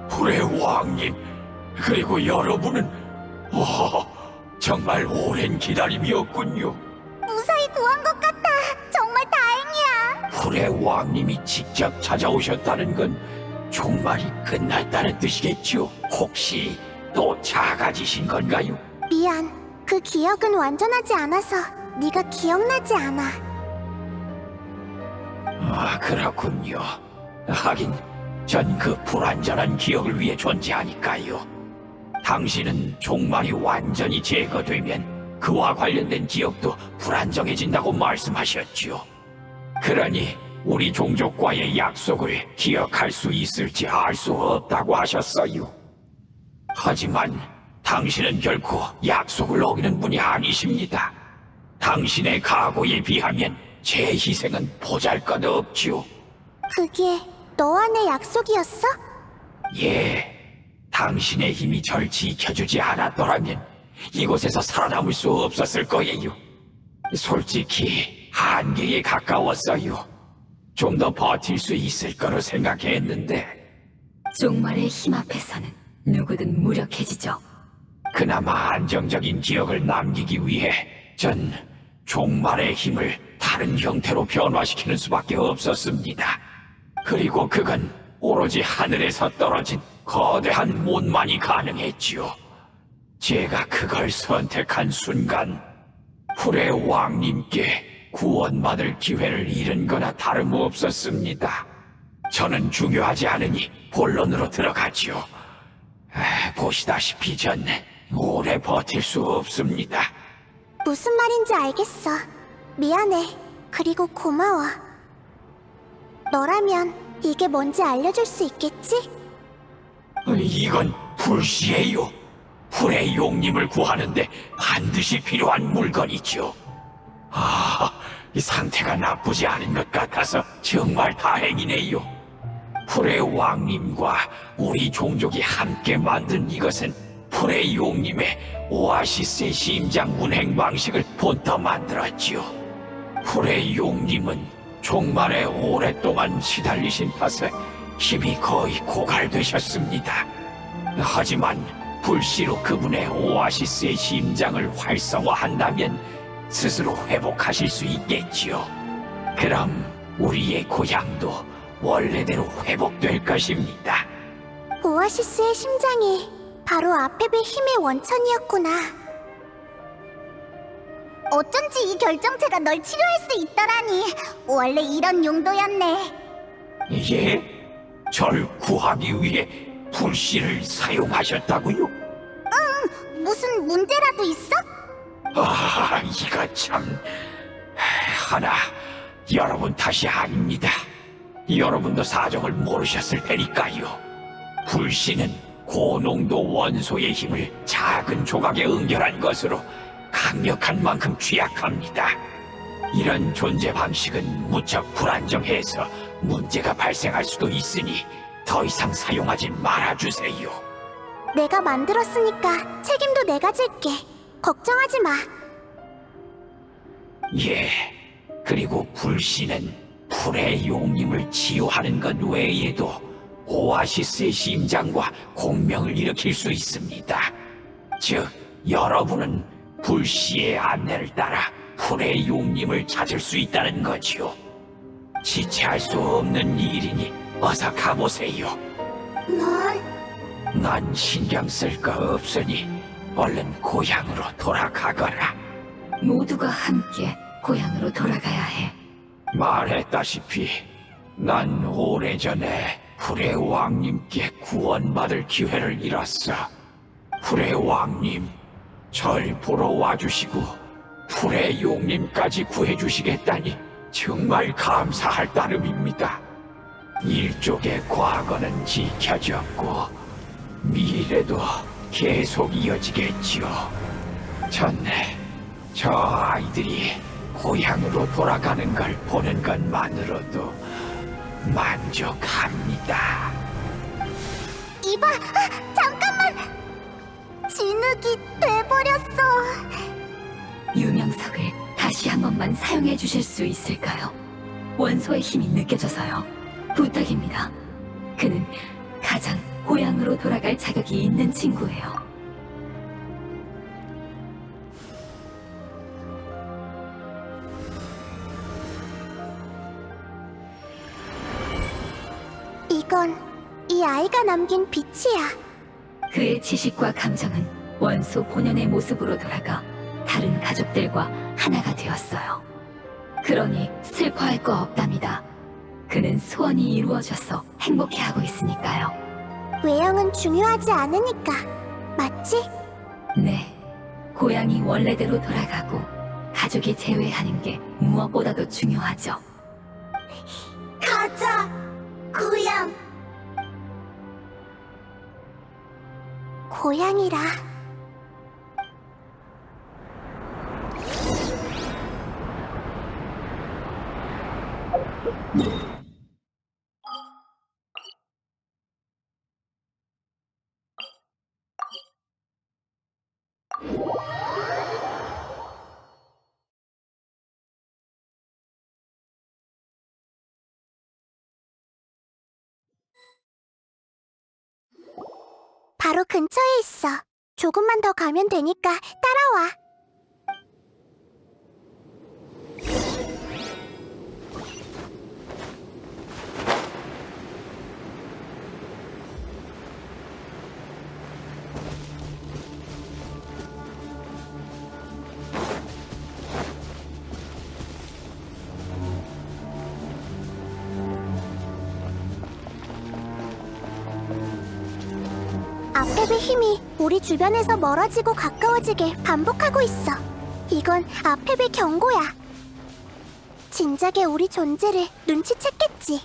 불의 왕님, 그리고 여러분은 정말 오랜 기다림이었군요. 무사히 구한 것 같아. 정말 다행이야. 불의 왕님이 직접 찾아오셨다는 건 종말이 끝났다는 뜻이겠죠? 혹시 또 작아지신 건가요? 미안. 그 기억은 완전하지 않아서 네가 기억나지 않아. 아, 그렇군요. 하긴 전 그 불완전한 기억을 위해 존재하니까요. 당신은 종말이 완전히 제거되면 그와 관련된 기억도 불안정해진다고 말씀하셨죠. 그러니 우리 종족과의 약속을 기억할 수 있을지 알 수 없다고 하셨어요. 하지만 당신은 결코 약속을 어기는 분이 아니십니다. 당신의 각오에 비하면 제 희생은 보잘것없지요. 그게 너와 내 약속이었어? 예, 당신의 힘이 절 지켜주지 않았더라면 이곳에서 살아남을 수 없었을 거예요. 솔직히 한계에 가까웠어요. 좀 더 버틸 수 있을 거로 생각했는데 종말의 힘 앞에서는 누구든 무력해지죠. 그나마 안정적인 기억을 남기기 위해 전 종말의 힘을 다른 형태로 변화시키는 수밖에 없었습니다. 그리고 그건 오로지 하늘에서 떨어진 거대한 못만이 가능했지요. 제가 그걸 선택한 순간 불의 왕님께 구원받을 기회를 잃은 거나 다름없었습니다. 저는 중요하지 않으니 본론으로 들어가지요. 보시다시피 전 오래 버틸 수 없습니다. 무슨 말인지 알겠어. 미안해. 그리고 고마워. 너라면 이게 뭔지 알려줄 수 있겠지? 이건 불시예요. 불의 용님을 구하는데 반드시 필요한 물건이죠. 이 상태가 나쁘지 않은 것 같아서 정말 다행이네요. 불의 왕님과 우리 종족이 함께 만든 이것은 불의 용님의 오아시스의 심장 운행 방식을 본떠 만들었지요. 불의 용님은 종말에 오랫동안 시달리신 탓에 힘이 거의 고갈되셨습니다. 하지만 불씨로 그분의 오아시스의 심장을 활성화한다면 스스로 회복하실 수 있겠지요. 그럼 우리의 고향도 원래대로 회복될 것입니다. 오아시스의 심장이 바로 아페베 힘의 원천이었구나. 어쩐지 이 결정체가 널 치료할 수 있더라니. 원래 이런 용도였네. 예? 절 구하기 위해 불씨를 사용하셨다고요? 무슨 문제라도 있어? 이거 참... 하나, 여러분 탓이 아닙니다. 여러분도 사정을 모르셨을 테니까요. 불씨는 고농도 원소의 힘을 작은 조각에 응결한 것으로 강력한 만큼 취약합니다. 이런 존재 방식은 무척 불안정해서 문제가 발생할 수도 있으니 더 이상 사용하지 말아주세요. 내가 만들었으니까 책임도 내가 질게. 걱정하지 마. 예, 그리고 불씨는 불의 용님을 치유하는 것 외에도 오아시스의 심장과 공명을 일으킬 수 있습니다. 즉, 여러분은 불씨의 안내를 따라 불의 용님을 찾을 수 있다는 거지요. 지체할 수 없는 일이니 어서 가보세요. 난 신경 쓸 거 없으니 얼른 고향으로 돌아가거라. 모두가 함께 고향으로 돌아가야 해. 말했다시피 난 오래전에 불의 왕님께 구원받을 기회를 잃었어. 불의 왕님, 절 보러 와주시고 불의 용님까지 구해주시겠다니 정말 감사할 따름입니다. 일족의 과거는 지켜졌고 미래도 계속 이어지겠지요. 저 아이들이 고향으로 돌아가는 걸 보는 것만으로도 만족합니다. 이봐, 잠깐만! 진흙이 돼버렸어. 유명석을 다시 한 번만 사용해 주실 수 있을까요? 원소의 힘이 느껴져서요. 부탁입니다. 그는 가장 고향으로 돌아갈 자격이 있는 친구예요. 이건 이 아이가 남긴 빛이야. 그의 지식과 감정은 원소 본연의 모습으로 돌아가 다른 가족들과 하나가 되었어요. 그러니 슬퍼할 거 없답니다. 그는 소원이 이루어져서 행복해하고 있으니까요. 외형은 중요하지 않으니까. 맞지? 네, 고향이 원래대로 돌아가고 가족이 재회하는 게 무엇보다도 중요하죠. 가자, 고향. 고향이라. 바로 근처에 있어. 조금만 더 가면 되니까 따라와. 아페의 힘이 우리 주변에서 멀어지고 가까워지길 반복하고 있어. 이건 아페의 경고야. 진작에 우리 존재를 눈치챘겠지.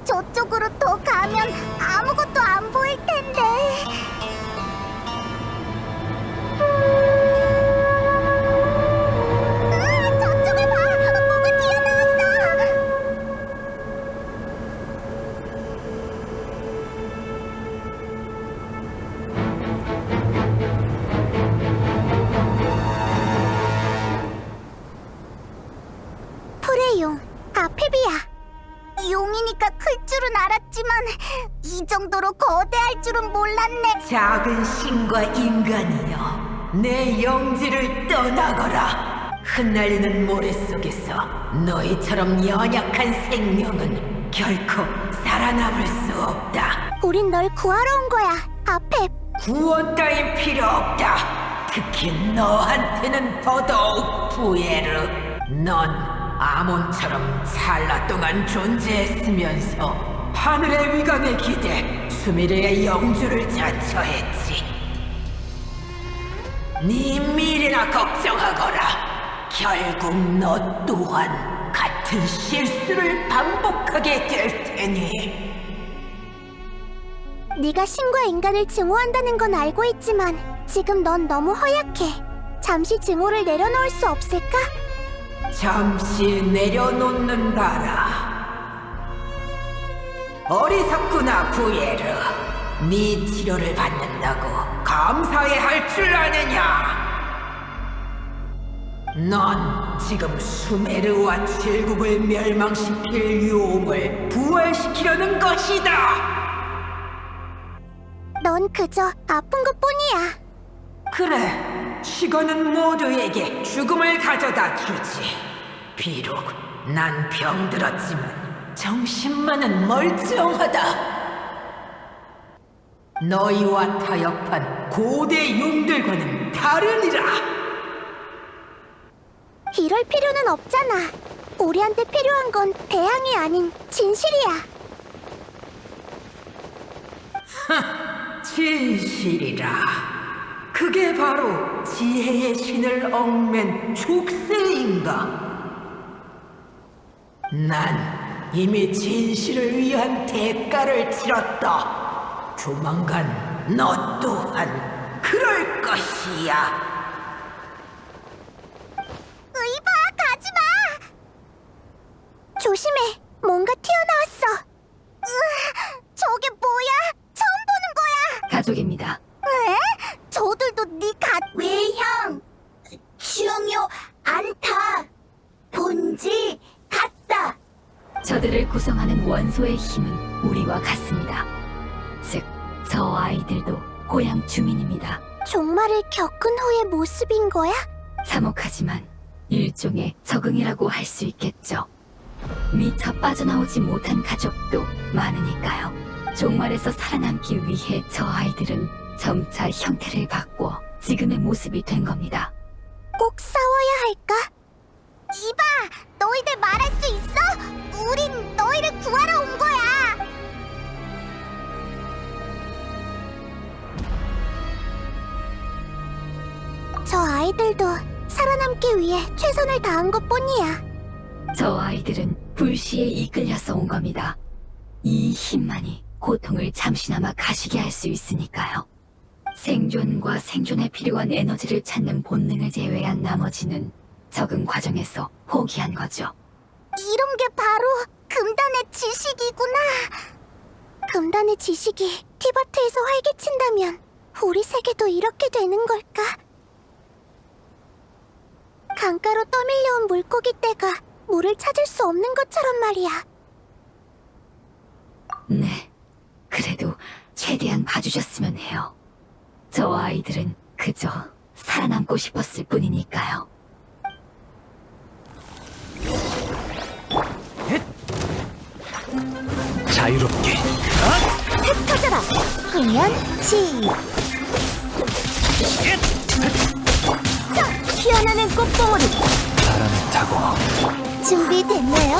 저쪽으로 더 가면 아무것도 안 보일 텐데. 저쪽을 봐! 뭐가 튀어나왔어! 풀의 용, 아페비아. 용이니까 클 줄은 알았지만 이 정도로 거대할 줄은 몰랐네. 작은 신과 인간이여, 내 영지를 떠나거라. 흩날리는 모래 속에서 너희처럼 연약한 생명은 결코 살아남을 수 없다. 우린 널 구하러 온 거야, 아페. 구원 따윈 필요 없다. 특히 너한테는 더더욱 부에르. 넌 아몬처럼 찰나 동안 존재했으면서 하늘의 위강에 기대 수미르의 영주를 자처했지. 네 미래나 걱정하거라. 결국 너 또한 같은 실수를 반복하게 될 테니. 네가 신과 인간을 증오한다는 건 알고 있지만 지금 넌 너무 허약해. 잠시 증오를 내려놓을 수 없을까? 잠시 내려놓는다라. 어리석구나, 부에르. 네 치료를 받는다고 감사해 할 줄 아느냐? 넌 지금 수메르와 칠국을 멸망시킬 용을 부활시키려는 것이다. 넌 그저 아픈 것뿐이야. 그래, 시간은 모두에게 죽음을 가져다 주지. 비록 난 병들었지만 정신만은 멀쩡하다. 너희와 타협한 고대 용들과는 다르니라. 이럴 필요는 없잖아. 우리한테 필요한 건 대항이 아닌 진실이야. 진실이라. 그게 바로 지혜의 신을 얽맨 족쇄인가? 난 이미 진실을 위한 대가를 치렀다. 조만간 너 또한 그럴 것이야. 의바, 가지마! 조심해. 뭔가 튀어나왔어. 저게 뭐야? 처음 보는 거야. 가족입니다. 왜? 저들도 네 외형 중요 않다. 본질 같다. 저들을 구성하는 원소의 힘은 우리와 같습니다. 즉, 저 아이들도 고향 주민입니다. 종말을 겪은 후의 모습인 거야? 참혹하지만 일종의 적응이라고 할 수 있겠죠. 미처 빠져나오지 못한 가족도 많으니까요. 종말에서 살아남기 위해 저 아이들은 점차 형태를 바꿔 지금의 모습이 된 겁니다. 꼭 싸워야 할까? 이봐! 너희들 말할 수 있어? 우린 너희를 구하러 온 거야! 그래도 살아남기 위해 최선을 다한 것뿐이야. 저 아이들은 불시에 이끌려서 온 겁니다. 이 힘만이 고통을 잠시나마 가시게 할 수 있으니까요. 생존과 생존에 필요한 에너지를 찾는 본능을 제외한 나머지는 적응 과정에서 포기한 거죠. 이런 게 바로 금단의 지식이구나. 금단의 지식이 티바트에서 활개친다면 우리 세계도 이렇게 되는 걸까? 강가로 떠밀려온 물고기 떼가 물을 찾을 수 없는 것처럼 말이야. 네, 그래도 최대한 봐주셨으면 해요. 저 아이들은 그저 살아남고 싶었을 뿐이니까요. 자유롭게 흩어져라. 훈련 시. 피어나는 꽃봉오리 바람을 타고 준비됐나요?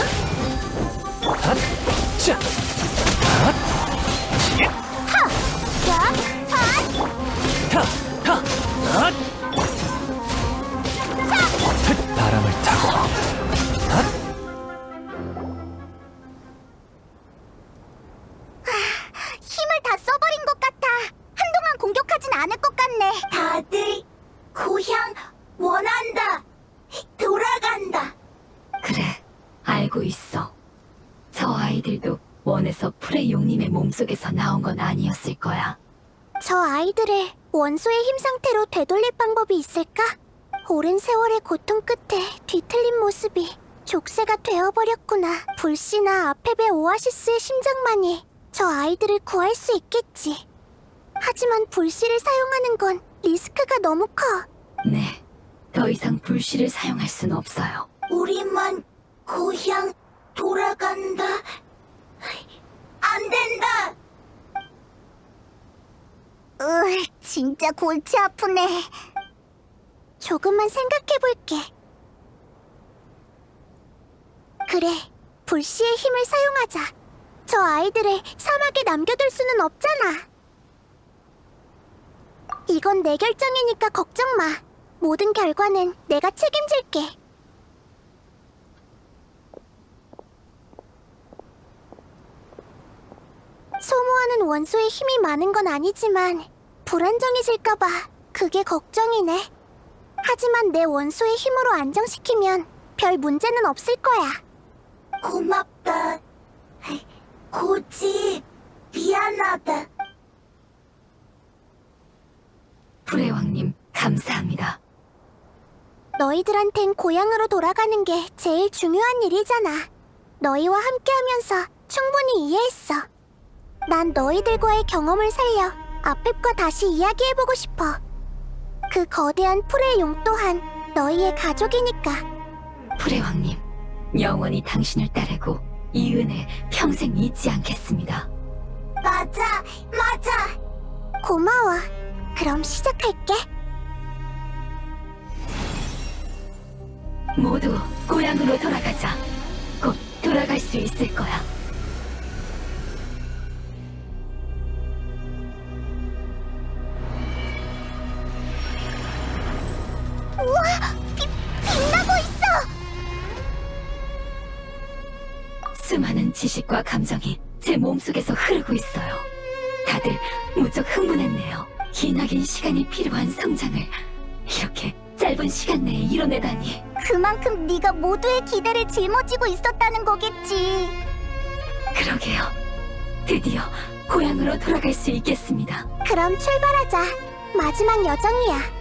자, 야, 바람을 타고 힘을 다 써버린 것 같아. 한동안 공격하진 않을 것 같네. 다들 고향 원한다. 돌아간다. 그래, 알고 있어. 저 아이들도 원에서 프레용님의 몸속에서 나온 건 아니었을 거야. 저 아이들을 원소의 힘 상태로 되돌릴 방법이 있을까? 오랜 세월의 고통 끝에 뒤틀린 모습이 족쇄가 되어버렸구나. 불씨나 아페베 오아시스의 심장만이 저 아이들을 구할 수 있겠지. 하지만 불씨를 사용하는 건 리스크가 너무 커. 네, 더 이상 불씨를 사용할 순 없어요. 우리만 고향 돌아간다. 안 된다. 진짜 골치 아프네. 조금만 생각해볼게. 그래, 불씨의 힘을 사용하자. 저 아이들을 사막에 남겨둘 수는 없잖아. 이건 내 결정이니까 걱정 마. 모든 결과는 내가 책임질게. 소모하는 원소의 힘이 많은 건 아니지만 불안정해질까봐 그게 걱정이네. 하지만 내 원소의 힘으로 안정시키면 별 문제는 없을 거야. 고맙다. 고지, 미안하다. 프레왕님, 감사합니다. 너희들한텐 고향으로 돌아가는 게 제일 중요한 일이잖아. 너희와 함께하면서 충분히 이해했어. 난 너희들과의 경험을 살려 아펩과 다시 이야기해보고 싶어. 그 거대한 풀의 용 또한 너희의 가족이니까. 프레왕님, 영원히 당신을 따르고 이 은혜 평생 잊지 않겠습니다. 맞아. 고마워. 그럼 시작할게. 모두 고향으로 돌아가자. 곧 돌아갈 수 있을 거야. 우와! 빛나고 있어! 수많은 지식과 감정이 제 몸속에서 흐르고 있어요. 다들 무척 흥분했네요. 기나긴 시간이 필요한 성장을 이렇게 짧은 시간 내에 이뤄내다니. 그만큼 네가 모두의 기대를 짊어지고 있었다는 거겠지. 그러게요. 드디어 고향으로 돌아갈 수 있겠습니다. 그럼 출발하자. 마지막 여정이야.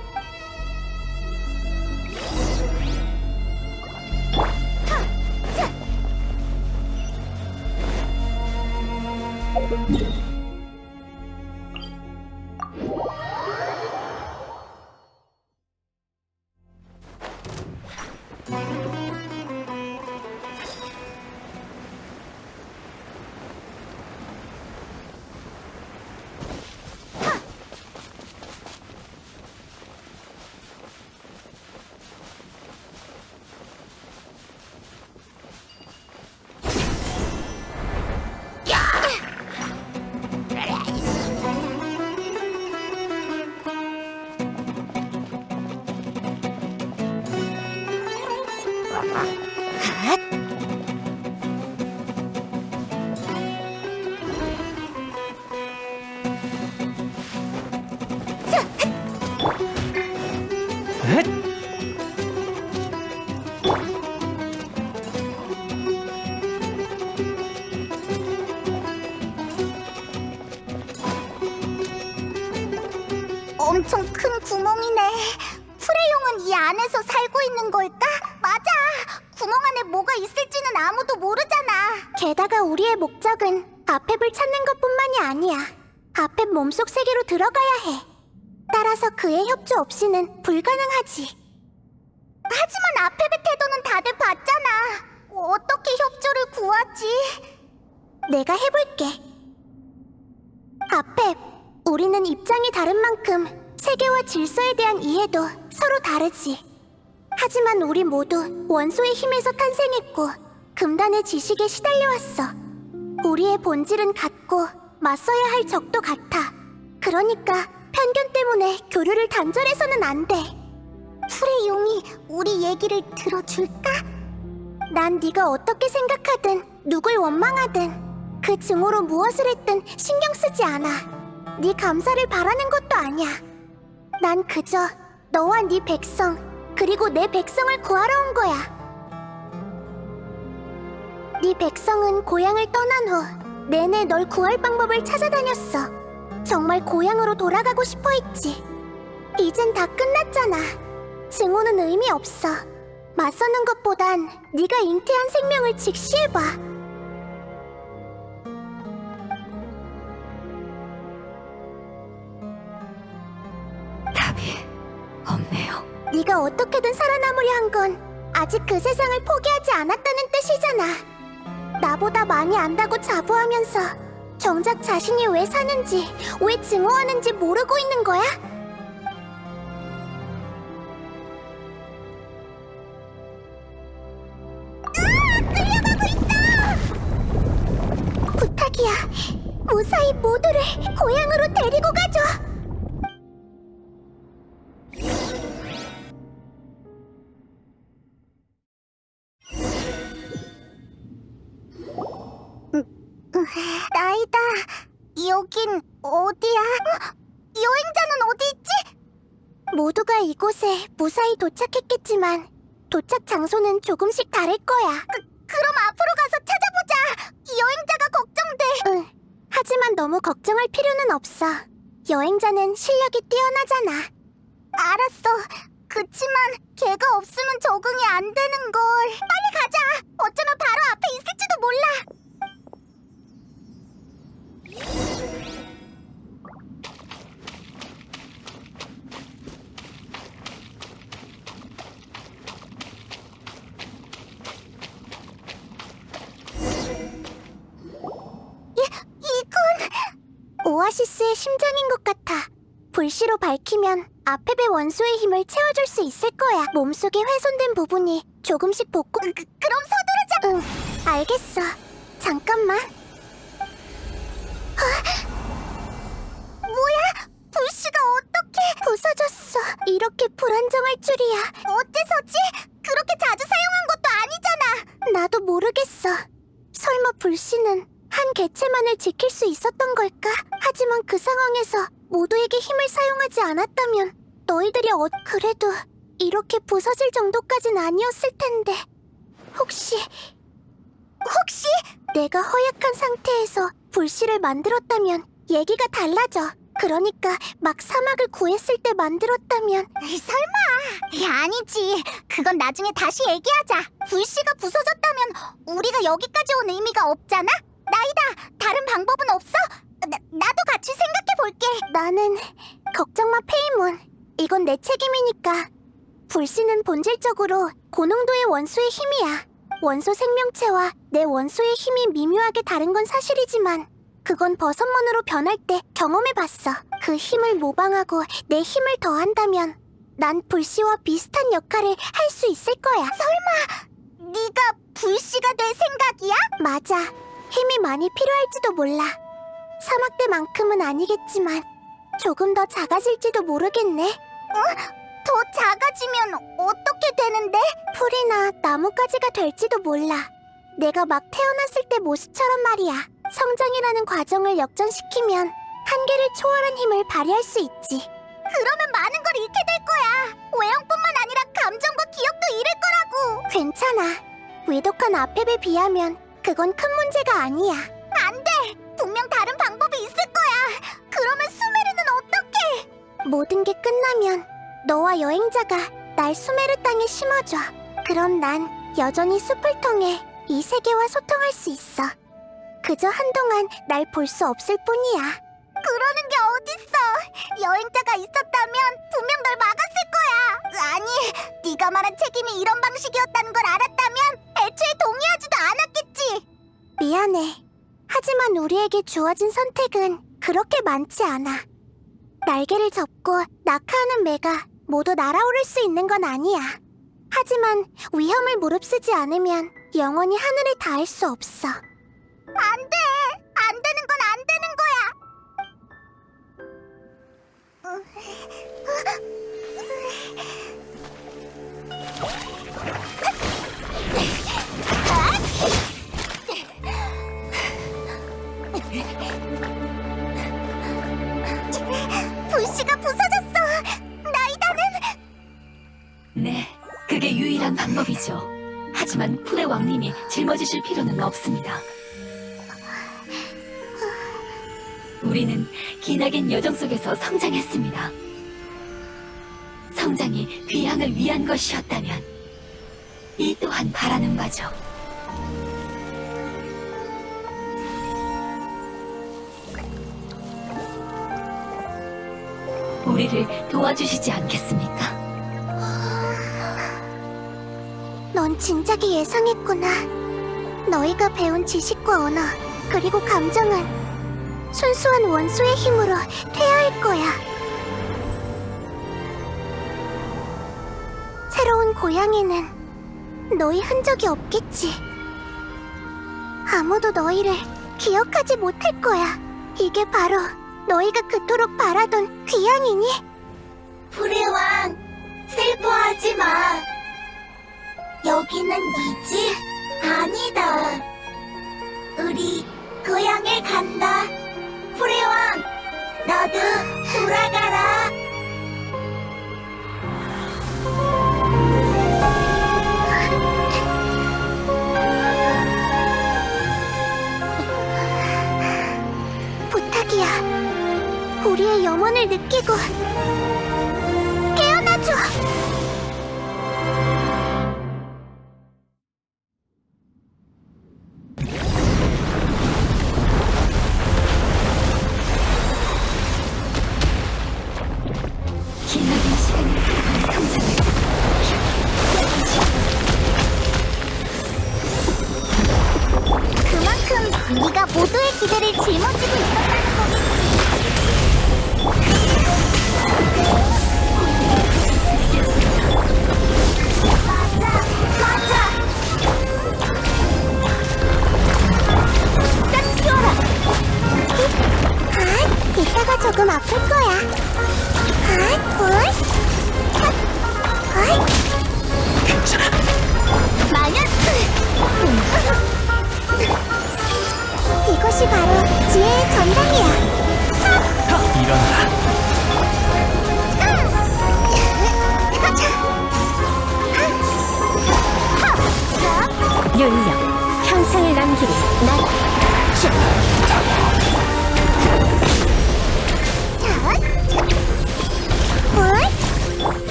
엄청 큰 구멍이네. 프레용은 이 안에서 살고 있는 걸까? 맞아! 구멍 안에 뭐가 있을지는 아무도 모르잖아. 게다가 우리의 목적은 아펩을 찾는 것뿐만이 아니야. 아펩 몸속 세계로 들어가야 해. 따라서 그의 협조 없이는 불가능하지. 하지만 아펩의 태도는 다들 봤잖아. 어떻게 협조를 구하지? 내가 해볼게. 아펩, 우리는 입장이 다른 만큼 세계와 질서에 대한 이해도 서로 다르지. 하지만 우리 모두 원소의 힘에서 탄생했고 금단의 지식에 시달려왔어. 우리의 본질은 같고 맞서야 할 적도 같아. 그러니까 편견 때문에 교류를 단절해서는 안 돼. 프레용이 우리 얘기를 들어줄까? 난 네가 어떻게 생각하든 누굴 원망하든 그 증오로 무엇을 했든 신경 쓰지 않아. 네 감사를 바라는 것도 아니야. 난 그저 너와 네 백성 그리고 내 백성을 구하러 온 거야. 네 백성은 고향을 떠난 후 내내 널 구할 방법을 찾아다녔어. 정말 고향으로 돌아가고 싶어 했지. 이젠 다 끝났잖아. 증오는 의미 없어. 맞서는 것보단 네가 잉태한 생명을 직시해봐. 답이 없네요. 네가 어떻게든 살아남으려 한 건 아직 그 세상을 포기하지 않았다는 뜻이잖아. 나보다 많이 안다고 자부하면서 정작 자신이 왜 사는지, 왜 증오하는지 모르고 있는 거야? 끌려가고 있어! 부탁이야. 무사히 모두를 고향으로 데리고 가줘. 나이다. 여긴 어디야? 여행자는 어디 있지? 모두가 이곳에 무사히 도착했겠지만 도착 장소는 조금씩 다를 거야. 그럼 앞으로 가서 찾아보자. 여행자가 걱정돼. 응. 하지만 너무 걱정할 필요는 없어. 여행자는 실력이 뛰어나잖아. 알았어. 그치만 걔가 없으면 적응이 안 되는 걸. 빨리 가자. 어쩌면 바로 앞에 있을지도 몰라. 이건 오아시스의 심장인 것 같아. 불씨로 밝히면 아펩의 원소의 힘을 채워줄 수 있을 거야. 몸속에 훼손된 부분이 조금씩 복구. 그럼 서두르자. 응, 알겠어. 잠깐만. 뭐야? 불씨가 어떻게 부서졌어? 이렇게 불안정할 줄이야. 어째서지? 그렇게 자주 사용한 것도 아니잖아. 나도 모르겠어. 설마 불씨는 한 개체만을 지킬 수 있었던 걸까? 하지만 그 상황에서 모두에게 힘을 사용하지 않았다면 너희들이 그래도 이렇게 부서질 정도까진 아니었을 텐데. 혹시 내가 허약한 상태에서 불씨를 만들었다면 얘기가 달라져. 그러니까 막 사막을 구했을 때 만들었다면. 설마. 아니지. 그건 나중에 다시 얘기하자. 불씨가 부서졌다면 우리가 여기까지 온 의미가 없잖아? 나이다. 다른 방법은 없어? 나도 같이 생각해볼게. 나는 걱정 마, 페이몬. 이건 내 책임이니까. 불씨는 본질적으로 고농도의 원소의 힘이야. 원소 생명체와 내 원소의 힘이 미묘하게 다른 건 사실이지만 그건 버섯몬으로 변할 때 경험해봤어. 그 힘을 모방하고 내 힘을 더한다면 난 불씨와 비슷한 역할을 할 수 있을 거야. 설마 네가 불씨가 될 생각이야? 맞아. 힘이 많이 필요할지도 몰라. 사막 때만큼은 아니겠지만 조금 더 작아질지도 모르겠네. 더 작아지면 어떻게 되는데? 풀이나 나뭇가지가 될지도 몰라. 내가 막 태어났을 때 모습처럼 말이야. 성장이라는 과정을 역전시키면 한계를 초월한 힘을 발휘할 수 있지. 그러면 많은 걸 잃게 될 거야. 외형뿐만 아니라 감정과 기억도 잃을 거라고. 괜찮아. 위독한 아펩에 비하면 그건 큰 문제가 아니야. 안 돼! 분명 다른 방법이 있을 거야. 그러면 수메르는 어떡해? 모든 게 끝나면 너와 여행자가 날 수메르 땅에 심어줘. 그럼 난 여전히 숲을 통해 이 세계와 소통할 수 있어. 그저 한동안 날 볼 수 없을 뿐이야. 그러는 게 어딨어. 여행자가 있었다면 분명 널 막았을 거야. 아니, 네가 말한 책임이 이런 방식이었다는 걸 알았다면 애초에 동의하지도 않았겠지. 미안해. 하지만 우리에게 주어진 선택은 그렇게 많지 않아. 날개를 접고 낙하하는 매가 모두 날아오를 수 있는 건 아니야. 하지만 위험을 무릅쓰지 않으면 영원히 하늘에 닿을 수 없어. 안 돼! 안 되는 건 안 되는 거야! 불씨가 부서졌어! 나이다는! 네, 그게 유일한 방법이죠. 하지만 풀의 왕님이 짊어지실 필요는 없습니다. 우리는 기나긴 여정 속에서 성장했습니다. 성장이 귀향을 위한 것이었다면 이 또한 바라는 바죠. 우리를 도와주시지 않겠습니까? 넌 진작에 예상했구나. 너희가 배운 지식과 언어, 그리고 감정은 순수한 원소의 힘으로 퇴화할 거야. 새로운 고향에는 너희 흔적이 없겠지. 아무도 너희를 기억하지 못할 거야. 이게 바로 너희가 그토록 바라던 귀향이니? 불의 왕, 슬퍼하지 마. 여기는 네 집? 아니다. 우리 고향에 간다. 불의 왕, 너도 돌아가라. 부탁이야. 우리의 염원을 느끼고 깨어나줘. 기나긴 시간이 성장을 그만큼 네가 모두의 기대를 짊어지고 있었다는 거겠지. 맞아, 맞아. 딱 튀어라. 아, 이따가 조금 아플 거야. 아, 뭘? 아, 괜찮아. 마녀! 이것이 바로 지혜의 전당이야. 일어나라. 윤력, 향상을 남기리.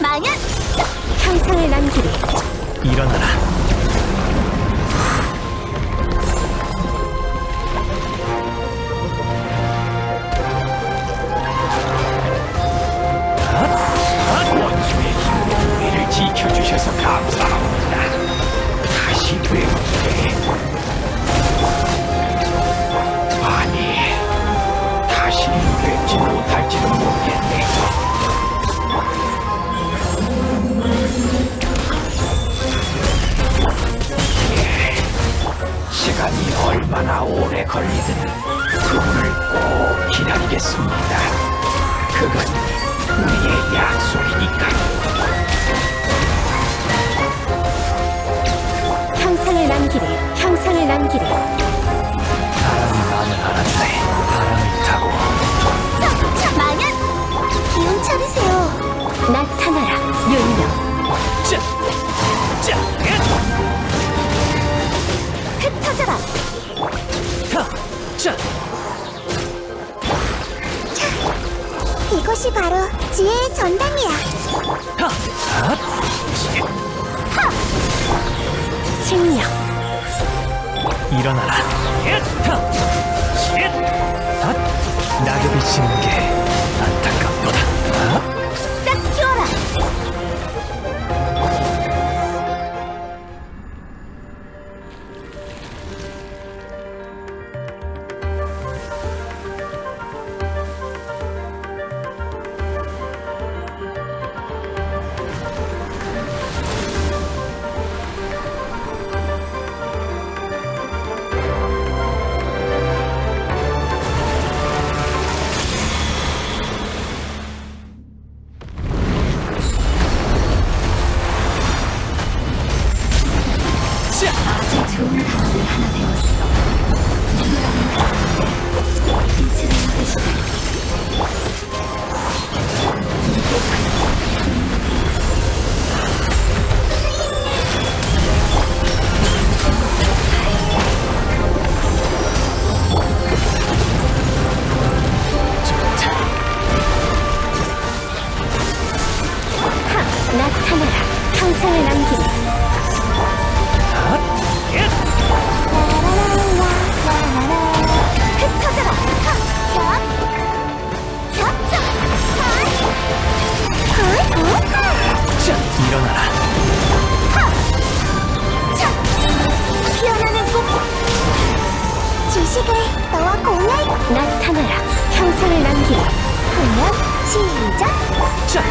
마녀! 향상을 남기리. 일어나라. 원수의 힘으로 우리를 지켜주셔서 감사합니다. 다시 뵙게. 아니, 다시 뵙지 못할지도 모르겠네. 시간이 얼마나 오래 걸리든 그분을 꼭 기다리겠습니다. 그건 우리의 약속이니까. 향상을 남기리. 향상을 남기리. 바람이 마음을 알아주네. 바람을 타고 마녀! 기운 차리세요. 나타나라. 윤력. 짜! 짜! 흩어져라. 하! 짜! 이것이 이것이 바로 지혜의 전당이야. 칭령. 일어나라. 낙엽이 지는 게 안타깝도다. 싹 튀어라. 아주 좋은 단어를 하나 배웠어. 누구라는 가운데 빛을 얻으시다. 나타나라. 형상을 남기리. 흩어져라. 일어나라. 피어나는 꿈. 지식을 너와 공유할. 나타나라. 형상을 남기리. 그러면 시작.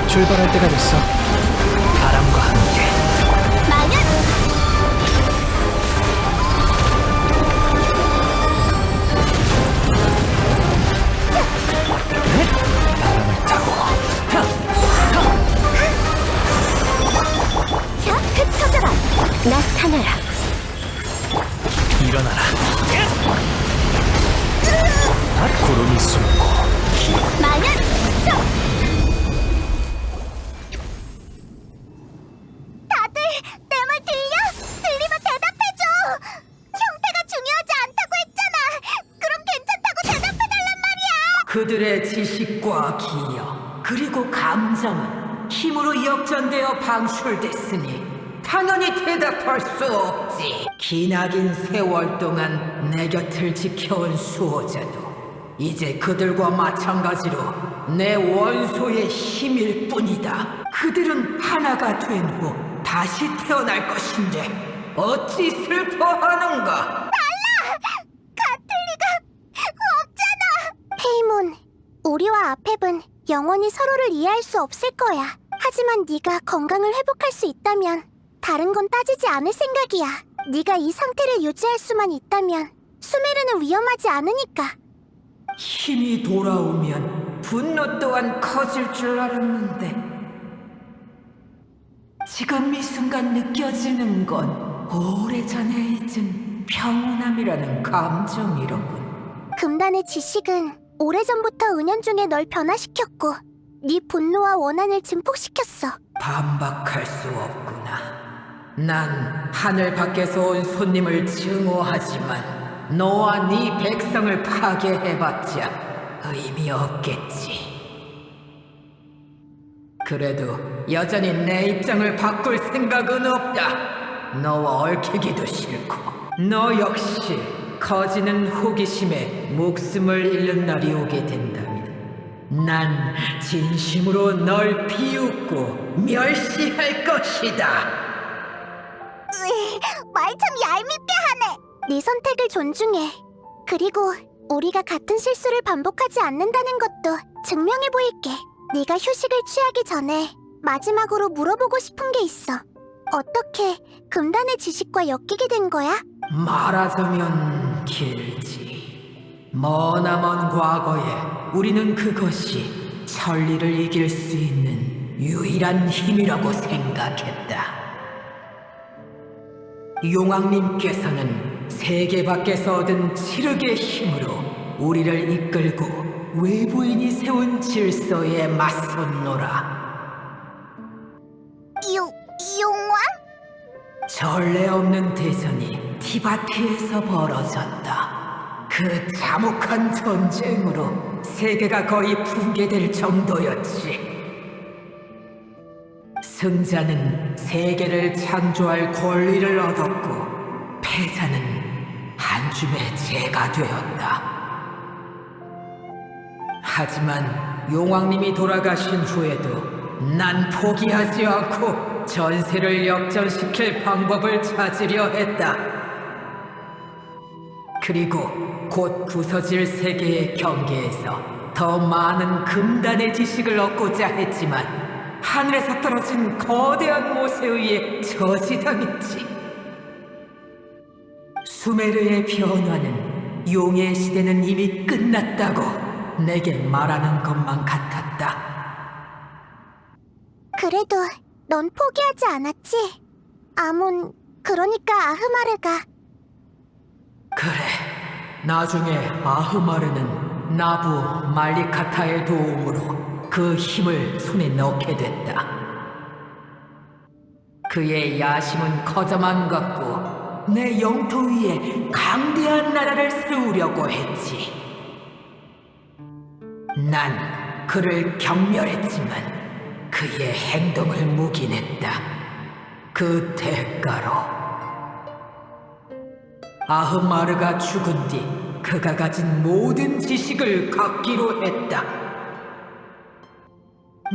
출발할 때가 됐어. 바람과 함께. 마련. 바람을 타고. 흩어져라. 나타나라. 일어나라. 구름이 숨고. 마련. 다들 내 말 들려? 들리면 대답해줘. 형태가 중요하지 않다고 했잖아. 그럼 괜찮다고 대답해달란 말이야. 그들의 지식과 기억 그리고 감정은 힘으로 역전되어 방출됐으니 당연히 대답할 수 없지. 기나긴 세월 동안 내 곁을 지켜온 수호자도 이제 그들과 마찬가지로 내 원소의 힘일 뿐이다. 그들은 하나가 된 후 다시 태어날 것인데 어찌 슬퍼하는가? 같을 리가 없잖아. 페이몬, 우리와 아펩은 영원히 서로를 이해할 수 없을 거야. 하지만 네가 건강을 회복할 수 있다면 다른 건 따지지 않을 생각이야. 네가 이 상태를 유지할 수만 있다면 수메르는 위험하지 않으니까. 힘이 돌아오면 분노 또한 커질 줄 알았는데 지금 이 순간 느껴지는 건 오래전에 잊은 평온함이라는 감정이로군. 금단의 지식은 오래전부터 은연중에 널 변화시켰고 네 분노와 원한을 증폭시켰어. 반박할 수 없구나. 난 하늘 밖에서 온 손님을 증오하지만 너와 네 백성을 파괴해봤자 의미 없겠지. 그래도 여전히 내 입장을 바꿀 생각은 없다. 너와 얽히기도 싫고 너 역시 커지는 호기심에 목숨을 잃는 날이 오게 된다면 난 진심으로 널 비웃고 멸시할 것이다. 말 참 얄밉게 하네. 네 선택을 존중해. 그리고 우리가 같은 실수를 반복하지 않는다는 것도 증명해 보일게. 네가 휴식을 취하기 전에 마지막으로 물어보고 싶은 게 있어. 어떻게 금단의 지식과 엮이게 된 거야? 말하자면 길지. 머나먼 과거에 우리는 그것이 천리를 이길 수 있는 유일한 힘이라고 생각했다. 용왕님께서는 세계 밖에서 얻은 칠흑의 힘으로 우리를 이끌고 외부인이 세운 질서에 맞섰노라. 용왕? 전례 없는 대전이 티바트에서 벌어졌다. 그 참혹한 전쟁으로 세계가 거의 붕괴될 정도였지. 승자는 세계를 창조할 권리를 얻었고 패자는 한 줌의 재가 되었다. 하지만 용왕님이 돌아가신 후에도 난 포기하지 않고 전세를 역전시킬 방법을 찾으려 했다. 그리고 곧 부서질 세계의 경계에서 더 많은 금단의 지식을 얻고자 했지만 하늘에서 떨어진 거대한 못에 의해 저지당했지. 수메르의 변화는 용의 시대는 이미 끝났다고 내게 말하는 것만 같았다. 그래도 넌 포기하지 않았지? 아몬, 그러니까 아흐마르가. 그래, 나중에 아흐마르는 나부 말리카타의 도움으로 그 힘을 손에 넣게 됐다. 그의 야심은 커져만 갔고 내 영토 위에 강대한 나라를 세우려고 했지. 난 그를 경멸했지만 그의 행동을 묵인했다. 그 대가로 아흐마르가 죽은 뒤 그가 가진 모든 지식을 갖기로 했다.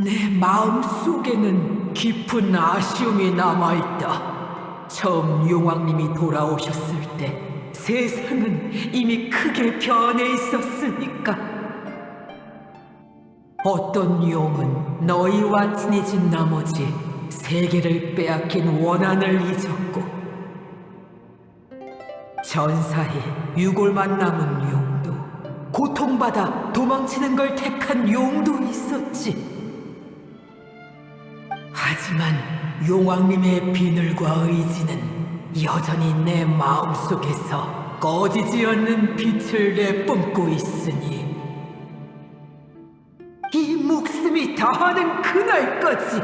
내 마음 속에는 깊은 아쉬움이 남아있다. 처음 용왕님이 돌아오셨을 때 세상은 이미 크게 변해 있었으니까. 어떤 용은 너희와 친해진 나머지 세계를 빼앗긴 원한을 잊었고, 전사에 유골만 남은 용도, 고통받아 도망치는 걸 택한 용도 있었지. 하지만 용왕님의 비늘과 의지는 여전히 내 마음속에서 꺼지지 않는 빛을 내뿜고 있으니 이 목숨이 다하는 그날까지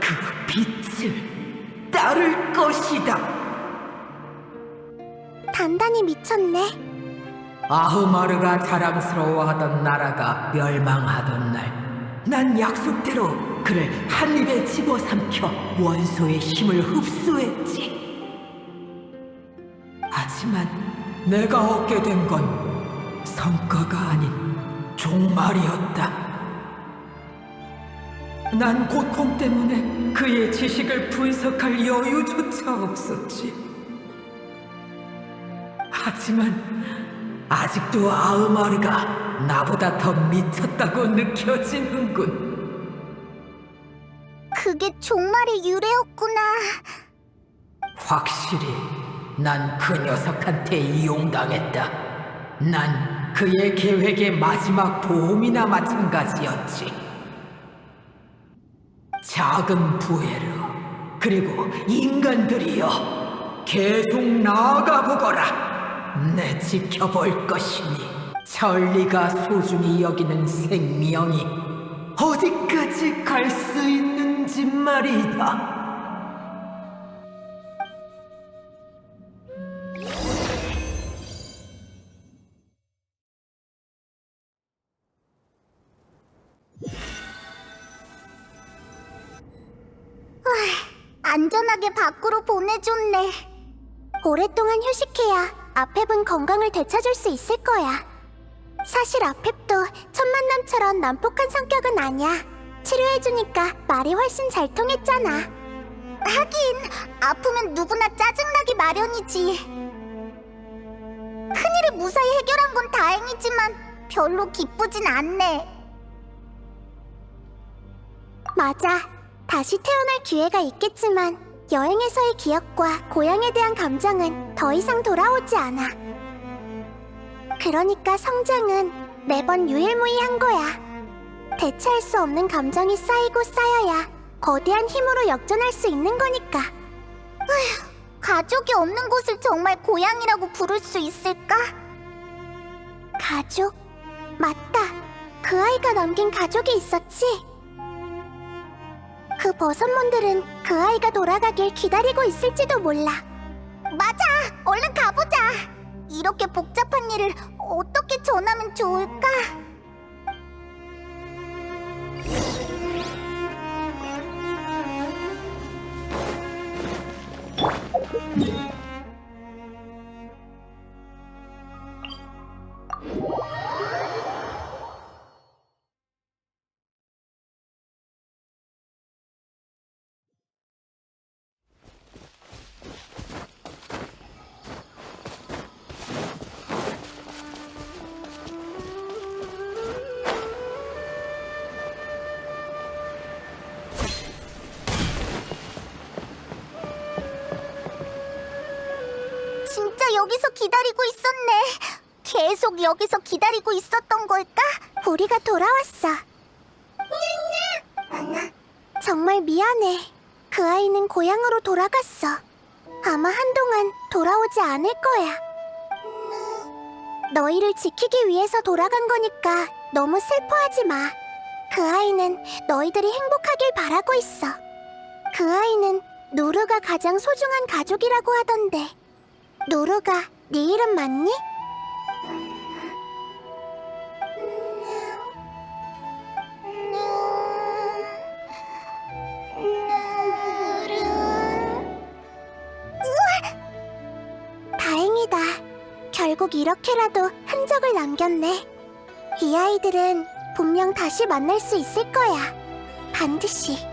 그 빛을 따를 것이다. 단단히 미쳤네. 아흐마르가 자랑스러워하던 나라가 멸망하던 날, 난 약속대로 그를 한 입에 집어삼켜 원소의 힘을 흡수했지. 하지만 내가 얻게 된 건 성과가 아닌 종말이었다. 난 고통 때문에 그의 지식을 분석할 여유조차 없었지. 하지만 아직도 아흐마르가 나보다 더 미쳤다고 느껴지는군. 그게 종말의 유래였구나. 확실히 난 그 녀석한테 이용당했다. 난 그의 계획의 마지막 보험이나 마찬가지였지. 작은 부에르, 그리고 인간들이여, 계속 나아가 보거라. 내 지켜볼 것이니 천리가 소중히 여기는 생명이 어디까지 갈 수 있는지 말이다. 안전하게 밖으로 보내줬네. 오랫동안 휴식해야 아펩은 건강을 되찾을 수 있을 거야. 사실 아펩도 첫 만남처럼 난폭한 성격은 아니야. 치료해주니까 말이 훨씬 잘 통했잖아. 하긴 아프면 누구나 짜증나기 마련이지. 큰일을 무사히 해결한 건 다행이지만 별로 기쁘진 않네. 맞아. 다시 태어날 기회가 있겠지만 여행에서의 기억과 고향에 대한 감정은 더 이상 돌아오지 않아. 그러니까 성장은 매번 유일무이한 거야. 대체할 수 없는 감정이 쌓이고 쌓여야 거대한 힘으로 역전할 수 있는 거니까. 휴, 가족이 없는 곳을 정말 고향이라고 부를 수 있을까? 가족? 맞다. 그 아이가 남긴 가족이 있었지. 그 버섯몬들은 그 아이가 돌아가길 기다리고 있을지도 몰라. 맞아! 얼른 가보자! 이렇게 복잡한 일을 어떻게 전하면 좋을까? 진짜 여기서 기다리고 있었네. 계속 여기서 기다리고 있었던 걸까? 우리가 돌아왔어. 정말 미안해. 그 아이는 고향으로 돌아갔어. 아마 한동안 돌아오지 않을 거야. 너희를 지키기 위해서 돌아간 거니까 너무 슬퍼하지 마. 그 아이는 너희들이 행복하길 바라고 있어. 그 아이는 노루가 가장 소중한 가족이라고 하던데. 노루가 네 이름 맞니? 우와! 다행이다. 결국 이렇게라도 흔적을 남겼네. 이 아이들은 분명 다시 만날 수 있을 거야. 반드시.